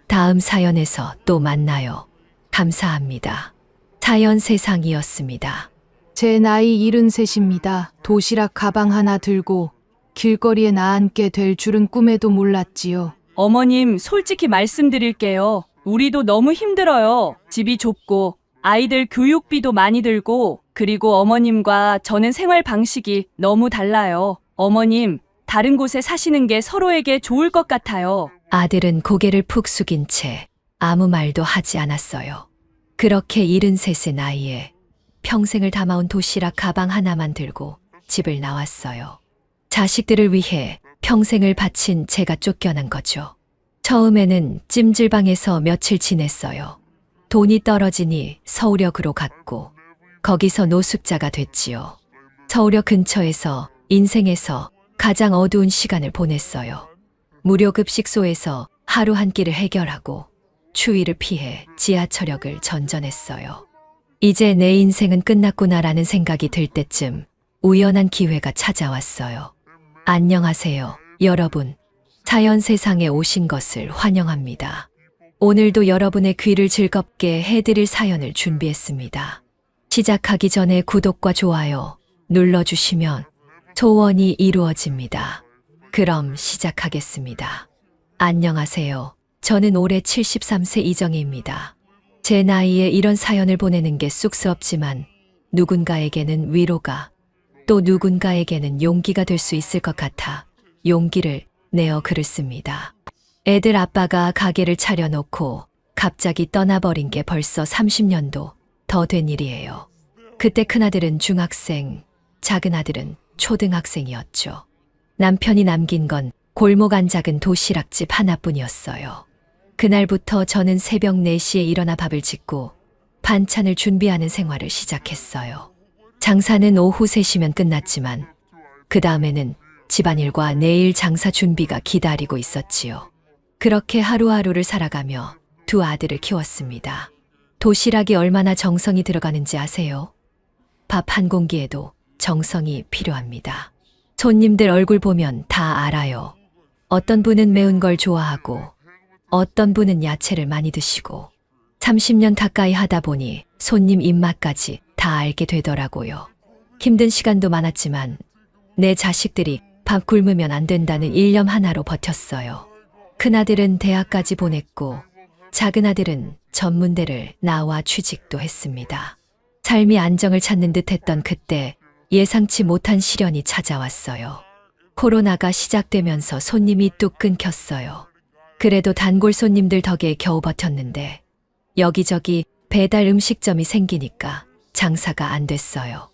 다음 사연에서 또 만나요. 감사합니다. 사연 세상이었습니다. 제 나이 73입니다. 도시락 가방 하나 들고 길거리에 나앉게 될 줄은 꿈에도 몰랐지요. 어머님, 솔직히 말씀드릴게요. 우리도 너무 힘들어요. 집이 좁고, 아이들 교육비도 많이 들고, 그리고 어머님과 저는 생활 방식이 너무 달라요. 어머님, 다른 곳에 사시는 게 서로에게 좋을 것 같아요. 아들은 고개를 푹 숙인 채 아무 말도 하지 않았어요. 그렇게 73의 나이에 평생을 담아온 도시락 가방 하나만 들고 집을 나왔어요. 자식들을 위해 평생을 바친 제가 쫓겨난 거죠. 처음에는 찜질방에서 며칠 지냈어요. 돈이 떨어지니 서울역으로 갔고 거기서 노숙자가 됐지요. 서울역 근처에서 인생에서 가장 어두운 시간을 보냈어요. 무료 급식소에서 하루 한 끼를 해결하고 추위를 피해 지하철역을 전전했어요. 이제 내 인생은 끝났구나라는 생각이 들 때쯤 우연한 기회가 찾아왔어요. 안녕하세요, 여러분. 사연 세상에 오신 것을 환영합니다. 오늘도 여러분의 귀를 즐겁게 해드릴 사연을 준비했습니다. 시작하기 전에 구독과 좋아요 눌러주시면 소원이 이루어집니다. 그럼 시작하겠습니다. 안녕하세요. 저는 올해 73세 이정희입니다. 제 나이에 이런 사연을 보내는 게 쑥스럽지만 누군가에게는 위로가, 또 누군가에게는 용기가 될 수 있을 것 같아 용기를 내어 글을 씁니다. 애들 아빠가 가게를 차려놓고 갑자기 떠나버린 게 벌써 30년도 더 된 일이에요. 그때 큰아들은 중학생, 작은아들은 초등학생이었죠. 남편이 남긴 건 골목 안 작은 도시락집 하나뿐이었어요. 그날부터 저는 새벽 4시에 일어나 밥을 짓고 반찬을 준비하는 생활을 시작했어요. 장사는 오후 3시면 끝났지만 그 다음에는 집안일과 내일 장사 준비가 기다리고 있었지요. 그렇게 하루하루를 살아가며 두 아들을 키웠습니다. 도시락이 얼마나 정성이 들어가는지 아세요? 밥 한 공기에도 정성이 필요합니다. 손님들 얼굴 보면 다 알아요. 어떤 분은 매운 걸 좋아하고 어떤 분은 야채를 많이 드시고 30년 가까이 하다 보니 손님 입맛까지 다 알게 되더라고요. 힘든 시간도 많았지만 내 자식들이 밥 굶으면 안 된다는 일념 하나로 버텼어요. 큰아들은 대학까지 보냈고 작은아들은 전문대를 나와 취직도 했습니다. 삶이 안정을 찾는 듯했던 그때 예상치 못한 시련이 찾아왔어요. 코로나가 시작되면서 손님이 뚝 끊겼어요. 그래도 단골 손님들 덕에 겨우 버텼는데 여기저기 배달 음식점이 생기니까 장사가 안 됐어요.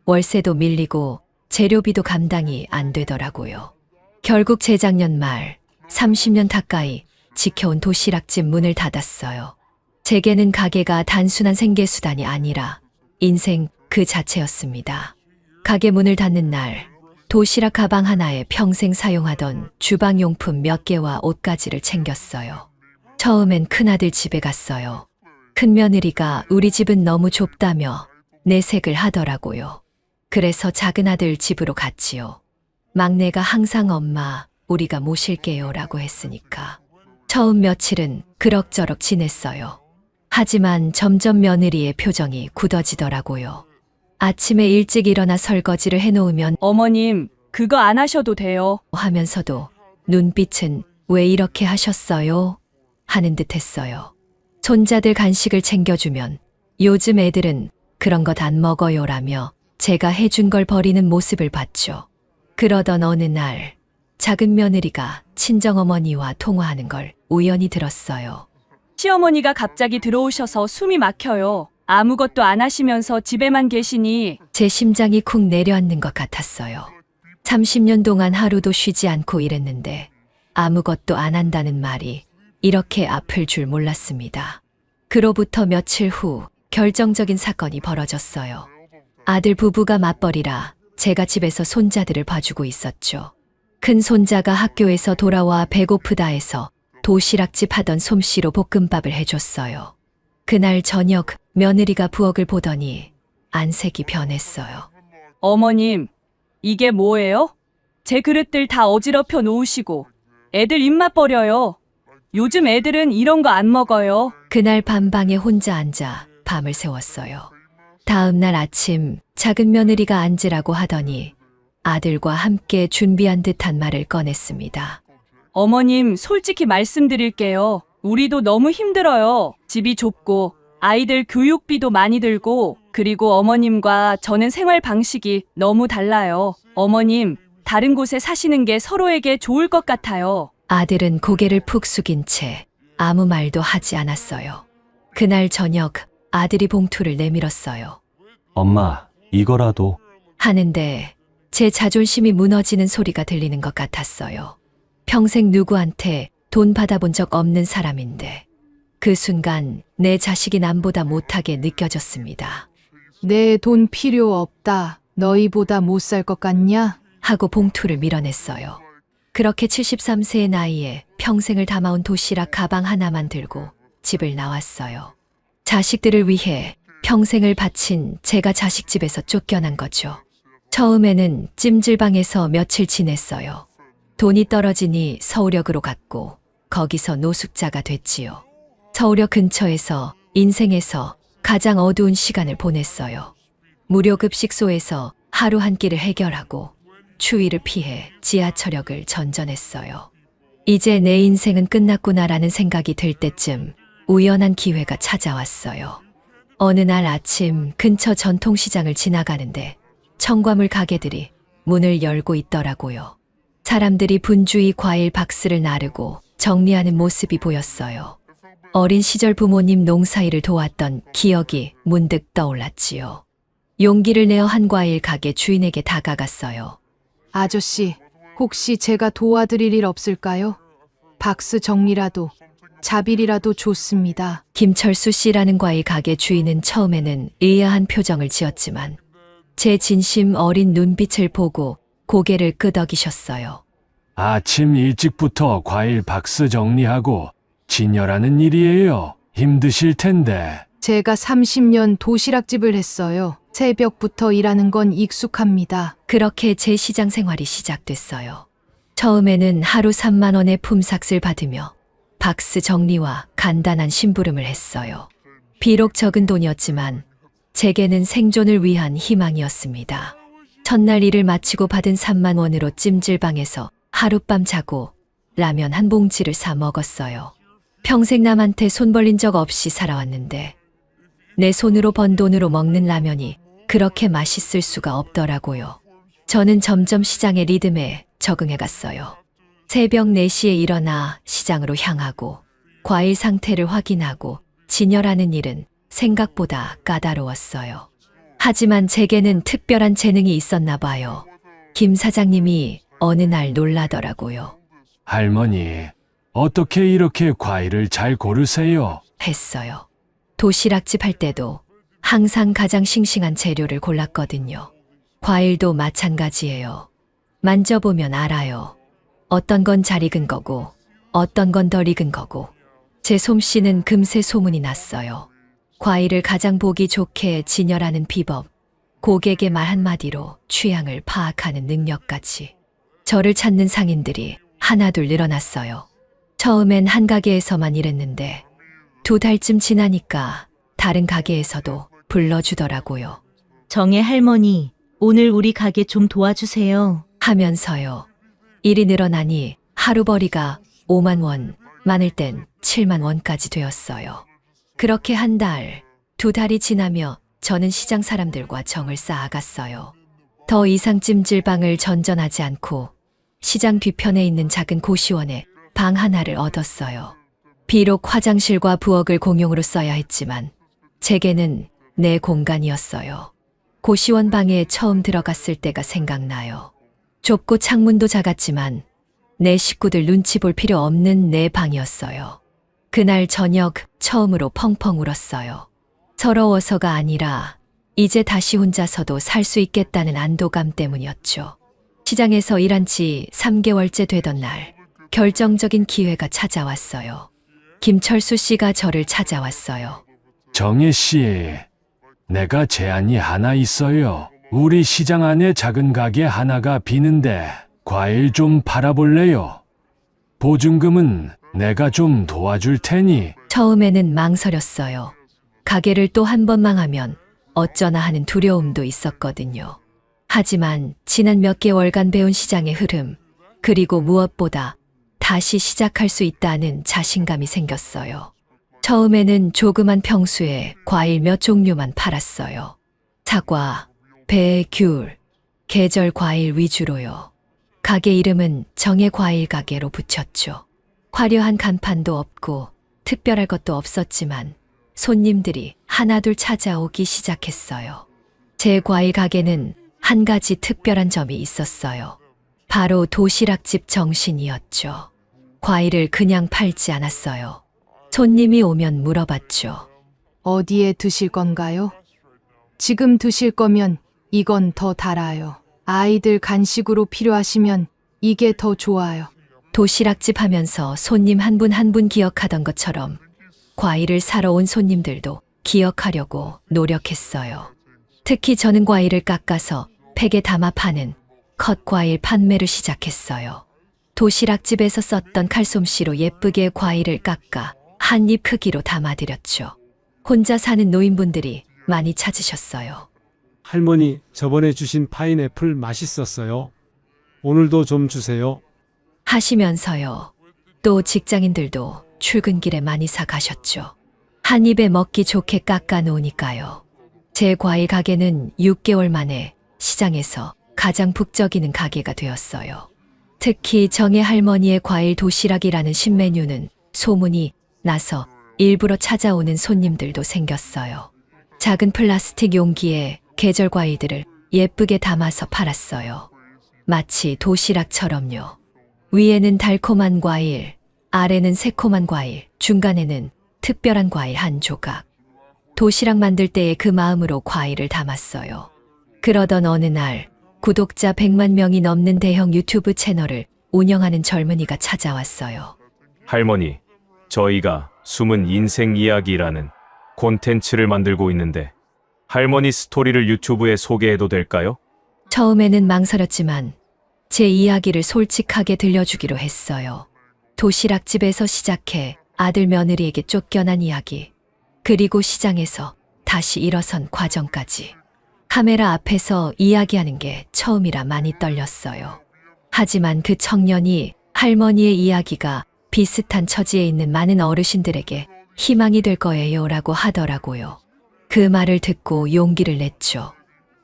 월세도 밀리고 재료비도 감당이 안 되더라고요. 결국 재작년 말 30년 가까이 지켜온 도시락집 문을 닫았어요. 제게는 가게가 단순한 생계수단이 아니라 인생 그 자체였습니다. 가게 문을 닫는 날 도시락 가방 하나에 평생 사용하던 주방용품 몇 개와 옷가지를 챙겼어요. 처음엔 큰아들 집에 갔어요. 큰며느리가 우리 집은 너무 좁다며 내색을 하더라고요. 그래서 작은아들 집으로 갔지요. 막내가 항상 엄마, 우리가 모실게요 라고 했으니까. 처음 며칠은 그럭저럭 지냈어요. 하지만 점점 며느리의 표정이 굳어지더라고요. 아침에 일찍 일어나 설거지를 해놓으면 어머님, 그거 안 하셔도 돼요. 하면서도 눈빛은 왜 이렇게 하셨어요? 하는 듯 했어요. 손자들 간식을 챙겨주면 요즘 애들은 그런 것 안 먹어요 라며 제가 해준 걸 버리는 모습을 봤죠. 그러던 어느 날 작은 며느리가 친정어머니와 통화하는 걸 우연히 들었어요. 시어머니가 갑자기 들어오셔서 숨이 막혀요. 아무것도 안 하시면서 집에만 계시니. 제 심장이 쿵 내려앉는 것 같았어요. 30년 동안 하루도 쉬지 않고 일했는데 아무것도 안 한다는 말이 이렇게 아플 줄 몰랐습니다. 그로부터 며칠 후 결정적인 사건이 벌어졌어요. 아들 부부가 맞벌이라 제가 집에서 손자들을 봐주고 있었죠. 큰 손자가 학교에서 돌아와 배고프다 해서 도시락집 하던 솜씨로 볶음밥을 해줬어요. 그날 저녁 며느리가 부엌을 보더니 안색이 변했어요. 어머님, 이게 뭐예요? 제 그릇들 다 어지럽혀 놓으시고 애들 입맛 버려요. 요즘 애들은 이런 거 안 먹어요. 그날 밤 방에 혼자 앉아 밤을 새웠어요. 다음 날 아침 작은 며느리가 앉으라고 하더니 아들과 함께 준비한 듯한 말을 꺼냈습니다. 어머님, 솔직히 말씀드릴게요. 우리도 너무 힘들어요. 집이 좁고 아이들 교육비도 많이 들고 그리고 어머님과 저는 생활 방식이 너무 달라요. 어머님, 다른 곳에 사시는 게 서로에게 좋을 것 같아요. 아들은 고개를 푹 숙인 채 아무 말도 하지 않았어요. 그날 저녁 아들이 봉투를 내밀었어요. 엄마, 이거라도. 하는데 제 자존심이 무너지는 소리가 들리는 것 같았어요. 평생 누구한테 돈 받아본 적 없는 사람인데 그 순간 내 자식이 남보다 못하게 느껴졌습니다. 내 돈 필요 없다. 너희보다 못 살 것 같냐? 하고 봉투를 밀어냈어요. 그렇게 73세의 나이에 평생을 담아온 도시락 가방 하나만 들고 집을 나왔어요. 자식들을 위해 평생을 바친 제가 자식 집에서 쫓겨난 거죠. 처음에는 찜질방에서 며칠 지냈어요. 돈이 떨어지니 서울역으로 갔고 거기서 노숙자가 됐지요. 서울역 근처에서 인생에서 가장 어두운 시간을 보냈어요. 무료 급식소에서 하루 한 끼를 해결하고 추위를 피해 지하철역을 전전했어요. 이제 내 인생은 끝났구나라는 생각이 들 때쯤 우연한 기회가 찾아왔어요. 어느 날 아침 근처 전통시장을 지나가는데 청과물 가게들이 문을 열고 있더라고요. 사람들이 분주히 과일 박스를 나르고 정리하는 모습이 보였어요. 어린 시절 부모님 농사일을 도왔던 기억이 문득 떠올랐지요. 용기를 내어 한 과일 가게 주인에게 다가갔어요. 아저씨, 혹시 제가 도와드릴 일 없을까요? 박스 정리라도, 자빌이라도 좋습니다. 김철수 씨라는 과일 가게 주인은 처음에는 의아한 표정을 지었지만 제 진심 어린 눈빛을 보고 고개를 끄덕이셨어요. 아침 일찍부터 과일 박스 정리하고 진열하는 일이에요. 힘드실 텐데. 제가 30년 도시락집을 했어요. 새벽부터 일하는 건 익숙합니다. 그렇게 제 시장 생활이 시작됐어요. 처음에는 하루 3만 원의 품삯을 받으며 박스 정리와 간단한 심부름을 했어요. 비록 적은 돈이었지만 제게는 생존을 위한 희망이었습니다. 첫날 일을 마치고 받은 3만 원으로 찜질방에서 하룻밤 자고 라면 한 봉지를 사 먹었어요. 평생 남한테 손 벌린 적 없이 살아왔는데 내 손으로 번 돈으로 먹는 라면이 그렇게 맛있을 수가 없더라고요. 저는 점점 시장의 리듬에 적응해 갔어요. 새벽 4시에 일어나 시장으로 향하고 과일 상태를 확인하고 진열하는 일은 생각보다 까다로웠어요. 하지만 제게는 특별한 재능이 있었나 봐요. 김 사장님이 어느 날 놀라더라고요. 할머니, 어떻게 이렇게 과일을 잘 고르세요? 했어요. 도시락집 할 때도 항상 가장 싱싱한 재료를 골랐거든요. 과일도 마찬가지예요. 만져보면 알아요. 어떤 건 잘 익은 거고 어떤 건 덜 익은 거고. 제 솜씨는 금세 소문이 났어요. 과일을 가장 보기 좋게 진열하는 비법, 고객의 말 한마디로 취향을 파악하는 능력까지. 저를 찾는 상인들이 하나둘 늘어났어요. 처음엔 한 가게에서만 일했는데 2달쯤 지나니까 다른 가게에서도 불러주더라고요. 정혜 할머니, 오늘 우리 가게 좀 도와주세요. 하면서요. 일이 늘어나니 하루벌이가 5만 원, 많을 땐 7만 원까지 되었어요. 그렇게 한 달, 2달이 지나며 저는 시장 사람들과 정을 쌓아갔어요. 더 이상 찜질방을 전전하지 않고 시장 뒤편에 있는 작은 고시원에 방 하나를 얻었어요. 비록 화장실과 부엌을 공용으로 써야 했지만 제게는 내 공간이었어요. 고시원 방에 처음 들어갔을 때가 생각나요. 좁고 창문도 작았지만 내 식구들 눈치 볼 필요 없는 내 방이었어요. 그날 저녁 처음으로 펑펑 울었어요. 서러워서가 아니라 이제 다시 혼자서도 살 수 있겠다는 안도감 때문이었죠. 시장에서 일한 지 3개월째 되던 날 결정적인 기회가 찾아왔어요. 김철수 씨가 저를 찾아왔어요. 정혜 씨, 내가 제안이 하나 있어요. 우리 시장 안에 작은 가게 하나가 비는데 과일 좀 팔아볼래요? 보증금은 내가 좀 도와줄 테니. 처음에는 망설였어요. 가게를 또 한 번 망하면 어쩌나 하는 두려움도 있었거든요. 하지만 지난 몇 개월간 배운 시장의 흐름, 그리고 무엇보다 다시 시작할 수 있다는 자신감이 생겼어요. 처음에는 조그만 평수에 과일 몇 종류만 팔았어요. 사과, 배, 귤, 계절 과일 위주로요. 가게 이름은 정의 과일 가게로 붙였죠. 화려한 간판도 없고 특별할 것도 없었지만 손님들이 하나둘 찾아오기 시작했어요. 제 과일 가게는 한 가지 특별한 점이 있었어요. 바로 도시락집 정신이었죠. 과일을 그냥 팔지 않았어요. 손님이 오면 물어봤죠. 어디에 드실 건가요? 지금 드실 거면 이건 더 달아요. 아이들 간식으로 필요하시면 이게 더 좋아요. 도시락집 하면서 손님 한 분 한 분 기억하던 것처럼 과일을 사러 온 손님들도 기억하려고 노력했어요. 특히 저는 과일을 깎아서 팩에 담아 파는 컷 과일 판매를 시작했어요. 도시락집에서 썼던 칼솜씨로 예쁘게 과일을 깎아 한 입 크기로 담아드렸죠. 혼자 사는 노인분들이 많이 찾으셨어요. 할머니, 저번에 주신 파인애플 맛있었어요. 오늘도 좀 주세요. 하시면서요. 또 직장인들도 출근길에 많이 사 가셨죠. 한 입에 먹기 좋게 깎아 놓으니까요. 제 과일 가게는 6개월 만에 시장에서 가장 북적이는 가게가 되었어요. 특히 정혜 할머니의 과일 도시락이라는 신메뉴는 소문이 나서 일부러 찾아오는 손님들도 생겼어요. 작은 플라스틱 용기에 계절 과일들을 예쁘게 담아서 팔았어요. 마치 도시락처럼요. 위에는 달콤한 과일, 아래는 새콤한 과일, 중간에는 특별한 과일 한 조각. 도시락 만들 때의 그 마음으로 과일을 담았어요. 그러던 어느 날 구독자 100만 명이 넘는 대형 유튜브 채널을 운영하는 젊은이가 찾아왔어요. 할머니, 저희가 숨은 인생 이야기라는 콘텐츠를 만들고 있는데 할머니 스토리를 유튜브에 소개해도 될까요? 처음에는 망설였지만 제 이야기를 솔직하게 들려주기로 했어요. 도시락집에서 시작해 아들 며느리에게 쫓겨난 이야기, 그리고 시장에서 다시 일어선 과정까지. 카메라 앞에서 이야기하는 게 처음이라 많이 떨렸어요. 하지만 그 청년이 할머니의 이야기가 비슷한 처지에 있는 많은 어르신들에게 희망이 될 거예요 라고 하더라고요. 그 말을 듣고 용기를 냈죠.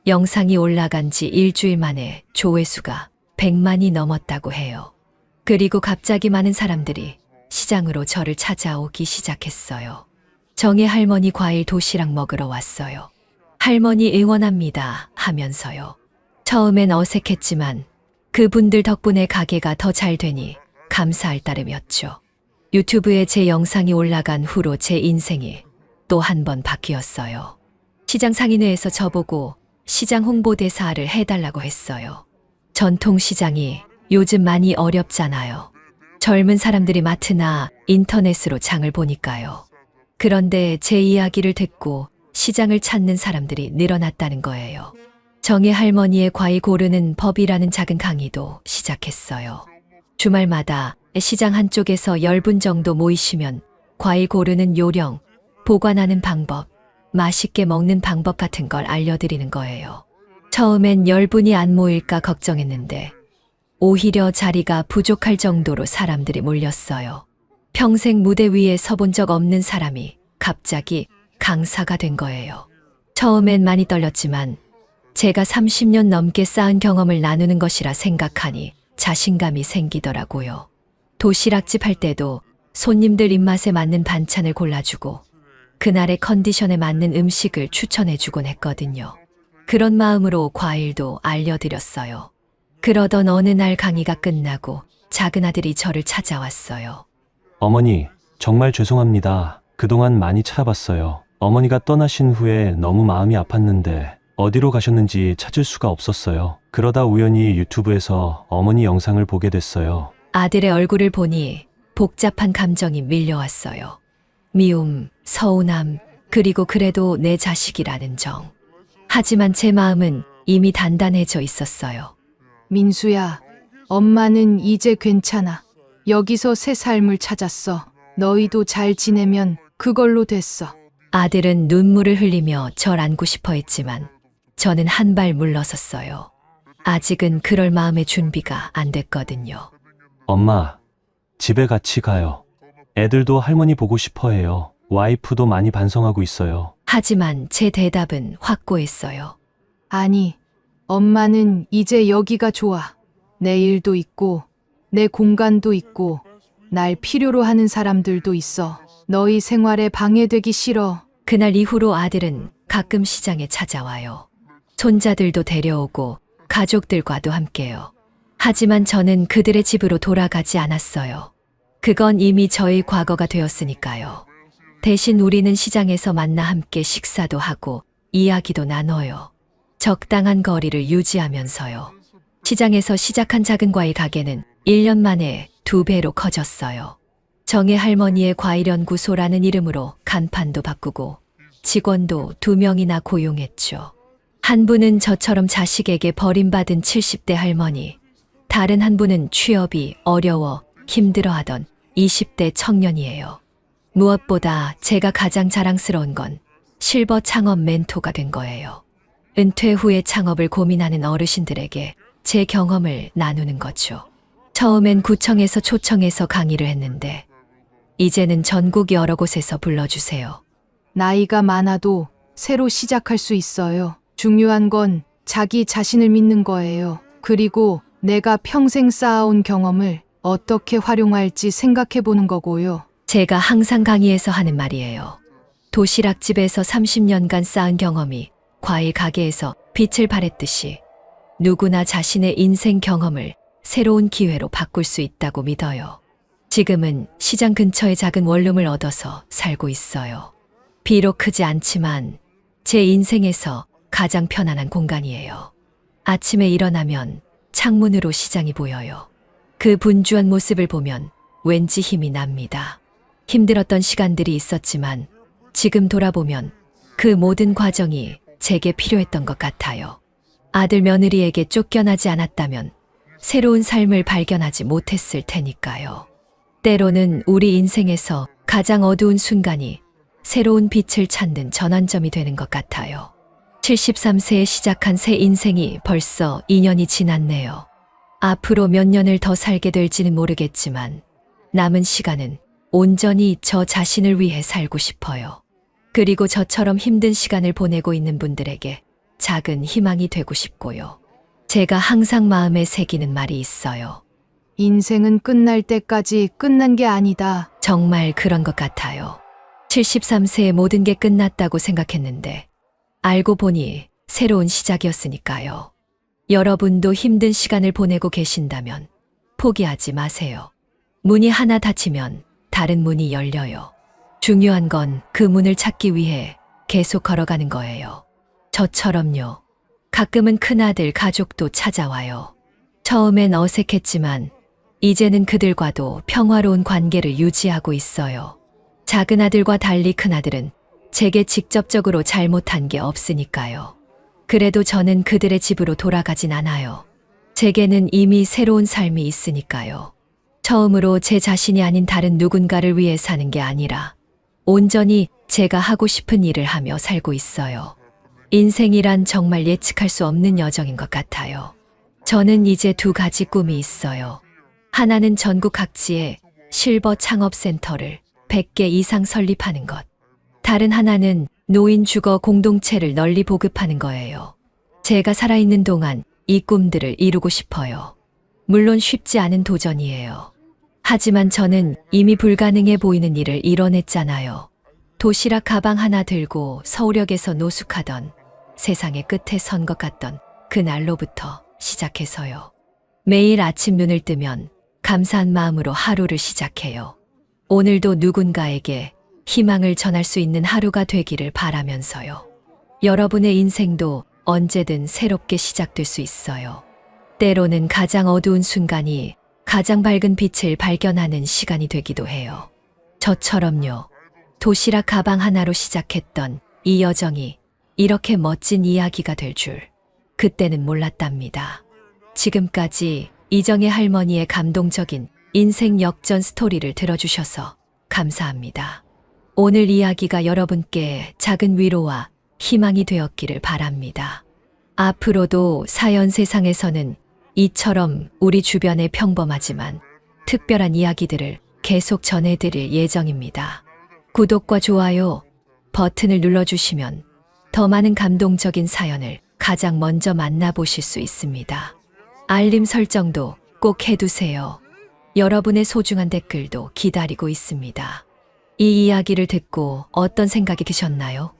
영상이 올라간 지 일주일 만에 조회수가 100만이 넘었다고 해요. 그리고 갑자기 많은 사람들이 시장으로 저를 찾아오기 시작했어요. 정혜 할머니 과일 도시락 먹으러 왔어요. 할머니 응원합니다 하면서요. 처음엔 어색했지만 그분들 덕분에 가게가 더 잘 되니 감사할 따름이었죠. 유튜브에 제 영상이 올라간 후로 제 인생이 또 한 번 바뀌었어요. 시장 상인회에서 저보고 시장 홍보대사를 해달라고 했어요. 전통시장이 요즘 많이 어렵잖아요. 젊은 사람들이 마트나 인터넷으로 장을 보니까요. 그런데 제 이야기를 듣고 시장을 찾는 사람들이 늘어났다는 거예요. 정혜 할머니의 과일 고르는 법이라는 작은 강의도 시작했어요. 주말마다 시장 한쪽에서 10분 정도 모이시면 과일 고르는 요령, 보관하는 방법, 맛있게 먹는 방법 같은 걸 알려드리는 거예요. 처음엔 10분이 안 모일까 걱정했는데 오히려 자리가 부족할 정도로 사람들이 몰렸어요. 평생 무대 위에 서본 적 없는 사람이 갑자기 강사가 된 거예요. 처음엔 많이 떨렸지만 제가 30년 넘게 쌓은 경험을 나누는 것이라 생각하니 자신감이 생기더라고요. 도시락집 할 때도 손님들 입맛에 맞는 반찬을 골라주고 그날의 컨디션에 맞는 음식을 추천해주곤 했거든요. 그런 마음으로 과일도 알려드렸어요. 그러던 어느 날 강의가 끝나고 작은 아들이 저를 찾아왔어요. 어머니, 정말 죄송합니다. 그동안 많이 찾아봤어요. 어머니가 떠나신 후에 너무 마음이 아팠는데 어디로 가셨는지 찾을 수가 없었어요. 그러다 우연히 유튜브에서 어머니 영상을 보게 됐어요. 아들의 얼굴을 보니 복잡한 감정이 밀려왔어요. 미움, 서운함, 그리고 그래도 내 자식이라는 정. 하지만 제 마음은 이미 단단해져 있었어요. 민수야, 엄마는 이제 괜찮아. 여기서 새 삶을 찾았어. 너희도 잘 지내면 그걸로 됐어. 아들은 눈물을 흘리며 절 안고 싶어 했지만 저는 한 발 물러섰어요. 아직은 그럴 마음의 준비가 안 됐거든요. 엄마, 집에 같이 가요. 애들도 할머니 보고 싶어 해요. 와이프도 많이 반성하고 있어요. 하지만 제 대답은 확고했어요. 아니, 엄마는 이제 여기가 좋아. 내 일도 있고, 내 공간도 있고, 날 필요로 하는 사람들도 있어. 너희 생활에 방해되기 싫어. 그날 이후로 아들은 가끔 시장에 찾아와요. 손자들도 데려오고 가족들과도 함께요. 하지만 저는 그들의 집으로 돌아가지 않았어요. 그건 이미 저의 과거가 되었으니까요. 대신 우리는 시장에서 만나 함께 식사도 하고 이야기도 나눠요. 적당한 거리를 유지하면서요. 시장에서 시작한 작은 과일 가게는 1년 만에 2배로 커졌어요. 정혜 할머니의 과일연구소라는 이름으로 간판도 바꾸고 직원도 2명이나 고용했죠. 한 분은 저처럼 자식에게 버림받은 70대 할머니, 다른 한 분은 취업이 어려워 힘들어하던 20대 청년이에요. 무엇보다 제가 가장 자랑스러운 건 실버 창업 멘토가 된 거예요. 은퇴 후에 창업을 고민하는 어르신들에게 제 경험을 나누는 거죠. 처음엔 구청에서 초청해서 강의를 했는데 이제는 전국 여러 곳에서 불러주세요. 나이가 많아도 새로 시작할 수 있어요. 중요한 건 자기 자신을 믿는 거예요. 그리고 내가 평생 쌓아온 경험을 어떻게 활용할지 생각해 보는 거고요. 제가 항상 강의에서 하는 말이에요. 도시락집에서 30년간 쌓은 경험이 과일 가게에서 빛을 발했듯이 누구나 자신의 인생 경험을 새로운 기회로 바꿀 수 있다고 믿어요. 지금은 시장 근처에 작은 원룸을 얻어서 살고 있어요. 비록 크지 않지만 제 인생에서 가장 편안한 공간이에요. 아침에 일어나면 창문으로 시장이 보여요. 그 분주한 모습을 보면 왠지 힘이 납니다. 힘들었던 시간들이 있었지만 지금 돌아보면 그 모든 과정이 제게 필요했던 것 같아요. 아들 며느리에게 쫓겨나지 않았다면 새로운 삶을 발견하지 못했을 테니까요. 때로는 우리 인생에서 가장 어두운 순간이 새로운 빛을 찾는 전환점이 되는 것 같아요. 73세에 시작한 새 인생이 벌써 2년이 지났네요. 앞으로 몇 년을 더 살게 될지는 모르겠지만 남은 시간은 온전히 저 자신을 위해 살고 싶어요. 그리고 저처럼 힘든 시간을 보내고 있는 분들에게 작은 희망이 되고 싶고요. 제가 항상 마음에 새기는 말이 있어요. 인생은 끝날 때까지 끝난 게 아니다. 정말 그런 것 같아요. 73세에 모든 게 끝났다고 생각했는데 알고 보니 새로운 시작이었으니까요. 여러분도 힘든 시간을 보내고 계신다면 포기하지 마세요. 문이 하나 닫히면 다른 문이 열려요. 중요한 건 그 문을 찾기 위해 계속 걸어가는 거예요. 저처럼요. 가끔은 큰아들 가족도 찾아와요. 처음엔 어색했지만 이제는 그들과도 평화로운 관계를 유지하고 있어요. 작은 아들과 달리 큰아들은 제게 직접적으로 잘못한 게 없으니까요. 그래도 저는 그들의 집으로 돌아가진 않아요. 제게는 이미 새로운 삶이 있으니까요. 처음으로 제 자신이 아닌 다른 누군가를 위해 사는 게 아니라 온전히 제가 하고 싶은 일을 하며 살고 있어요. 인생이란 정말 예측할 수 없는 여정인 것 같아요. 저는 이제 2가지 꿈이 있어요. 하나는 전국 각지에 실버 창업센터를 100개 이상 설립하는 것. 다른 하나는 노인 주거 공동체를 널리 보급하는 거예요. 제가 살아있는 동안 이 꿈들을 이루고 싶어요. 물론 쉽지 않은 도전이에요. 하지만 저는 이미 불가능해 보이는 일을 이뤄냈잖아요. 도시락 가방 하나 들고 서울역에서 노숙하던 세상의 끝에 선 것 같던 그날로부터 시작해서요. 매일 아침 눈을 뜨면 감사한 마음으로 하루를 시작해요. 오늘도 누군가에게 희망을 전할 수 있는 하루가 되기를 바라면서요. 여러분의 인생도 언제든 새롭게 시작될 수 있어요. 때로는 가장 어두운 순간이 가장 밝은 빛을 발견하는 시간이 되기도 해요. 저처럼요. 도시락 가방 하나로 시작했던 이 여정이 이렇게 멋진 이야기가 될 줄 그때는 몰랐답니다. 지금까지 이정혜 할머니의 감동적인 인생 역전 스토리를 들어주셔서 감사합니다. 오늘 이야기가 여러분께 작은 위로와 희망이 되었기를 바랍니다. 앞으로도 사연 세상에서는 이처럼 우리 주변의 평범하지만 특별한 이야기들을 계속 전해드릴 예정입니다. 구독과 좋아요 버튼을 눌러주시면 더 많은 감동적인 사연을 가장 먼저 만나보실 수 있습니다. 알림 설정도 꼭 해두세요. 여러분의 소중한 댓글도 기다리고 있습니다. 이 이야기를 듣고 어떤 생각이 드셨나요?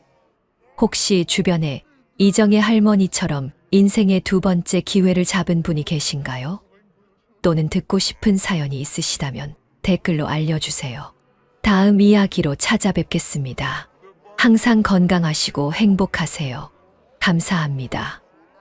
혹시 주변에 이정의 할머니처럼 인생의 두 번째 기회를 잡은 분이 계신가요? 또는 듣고 싶은 사연이 있으시다면 댓글로 알려주세요. 다음 이야기로 찾아뵙겠습니다. 항상 건강하시고 행복하세요. 감사합니다.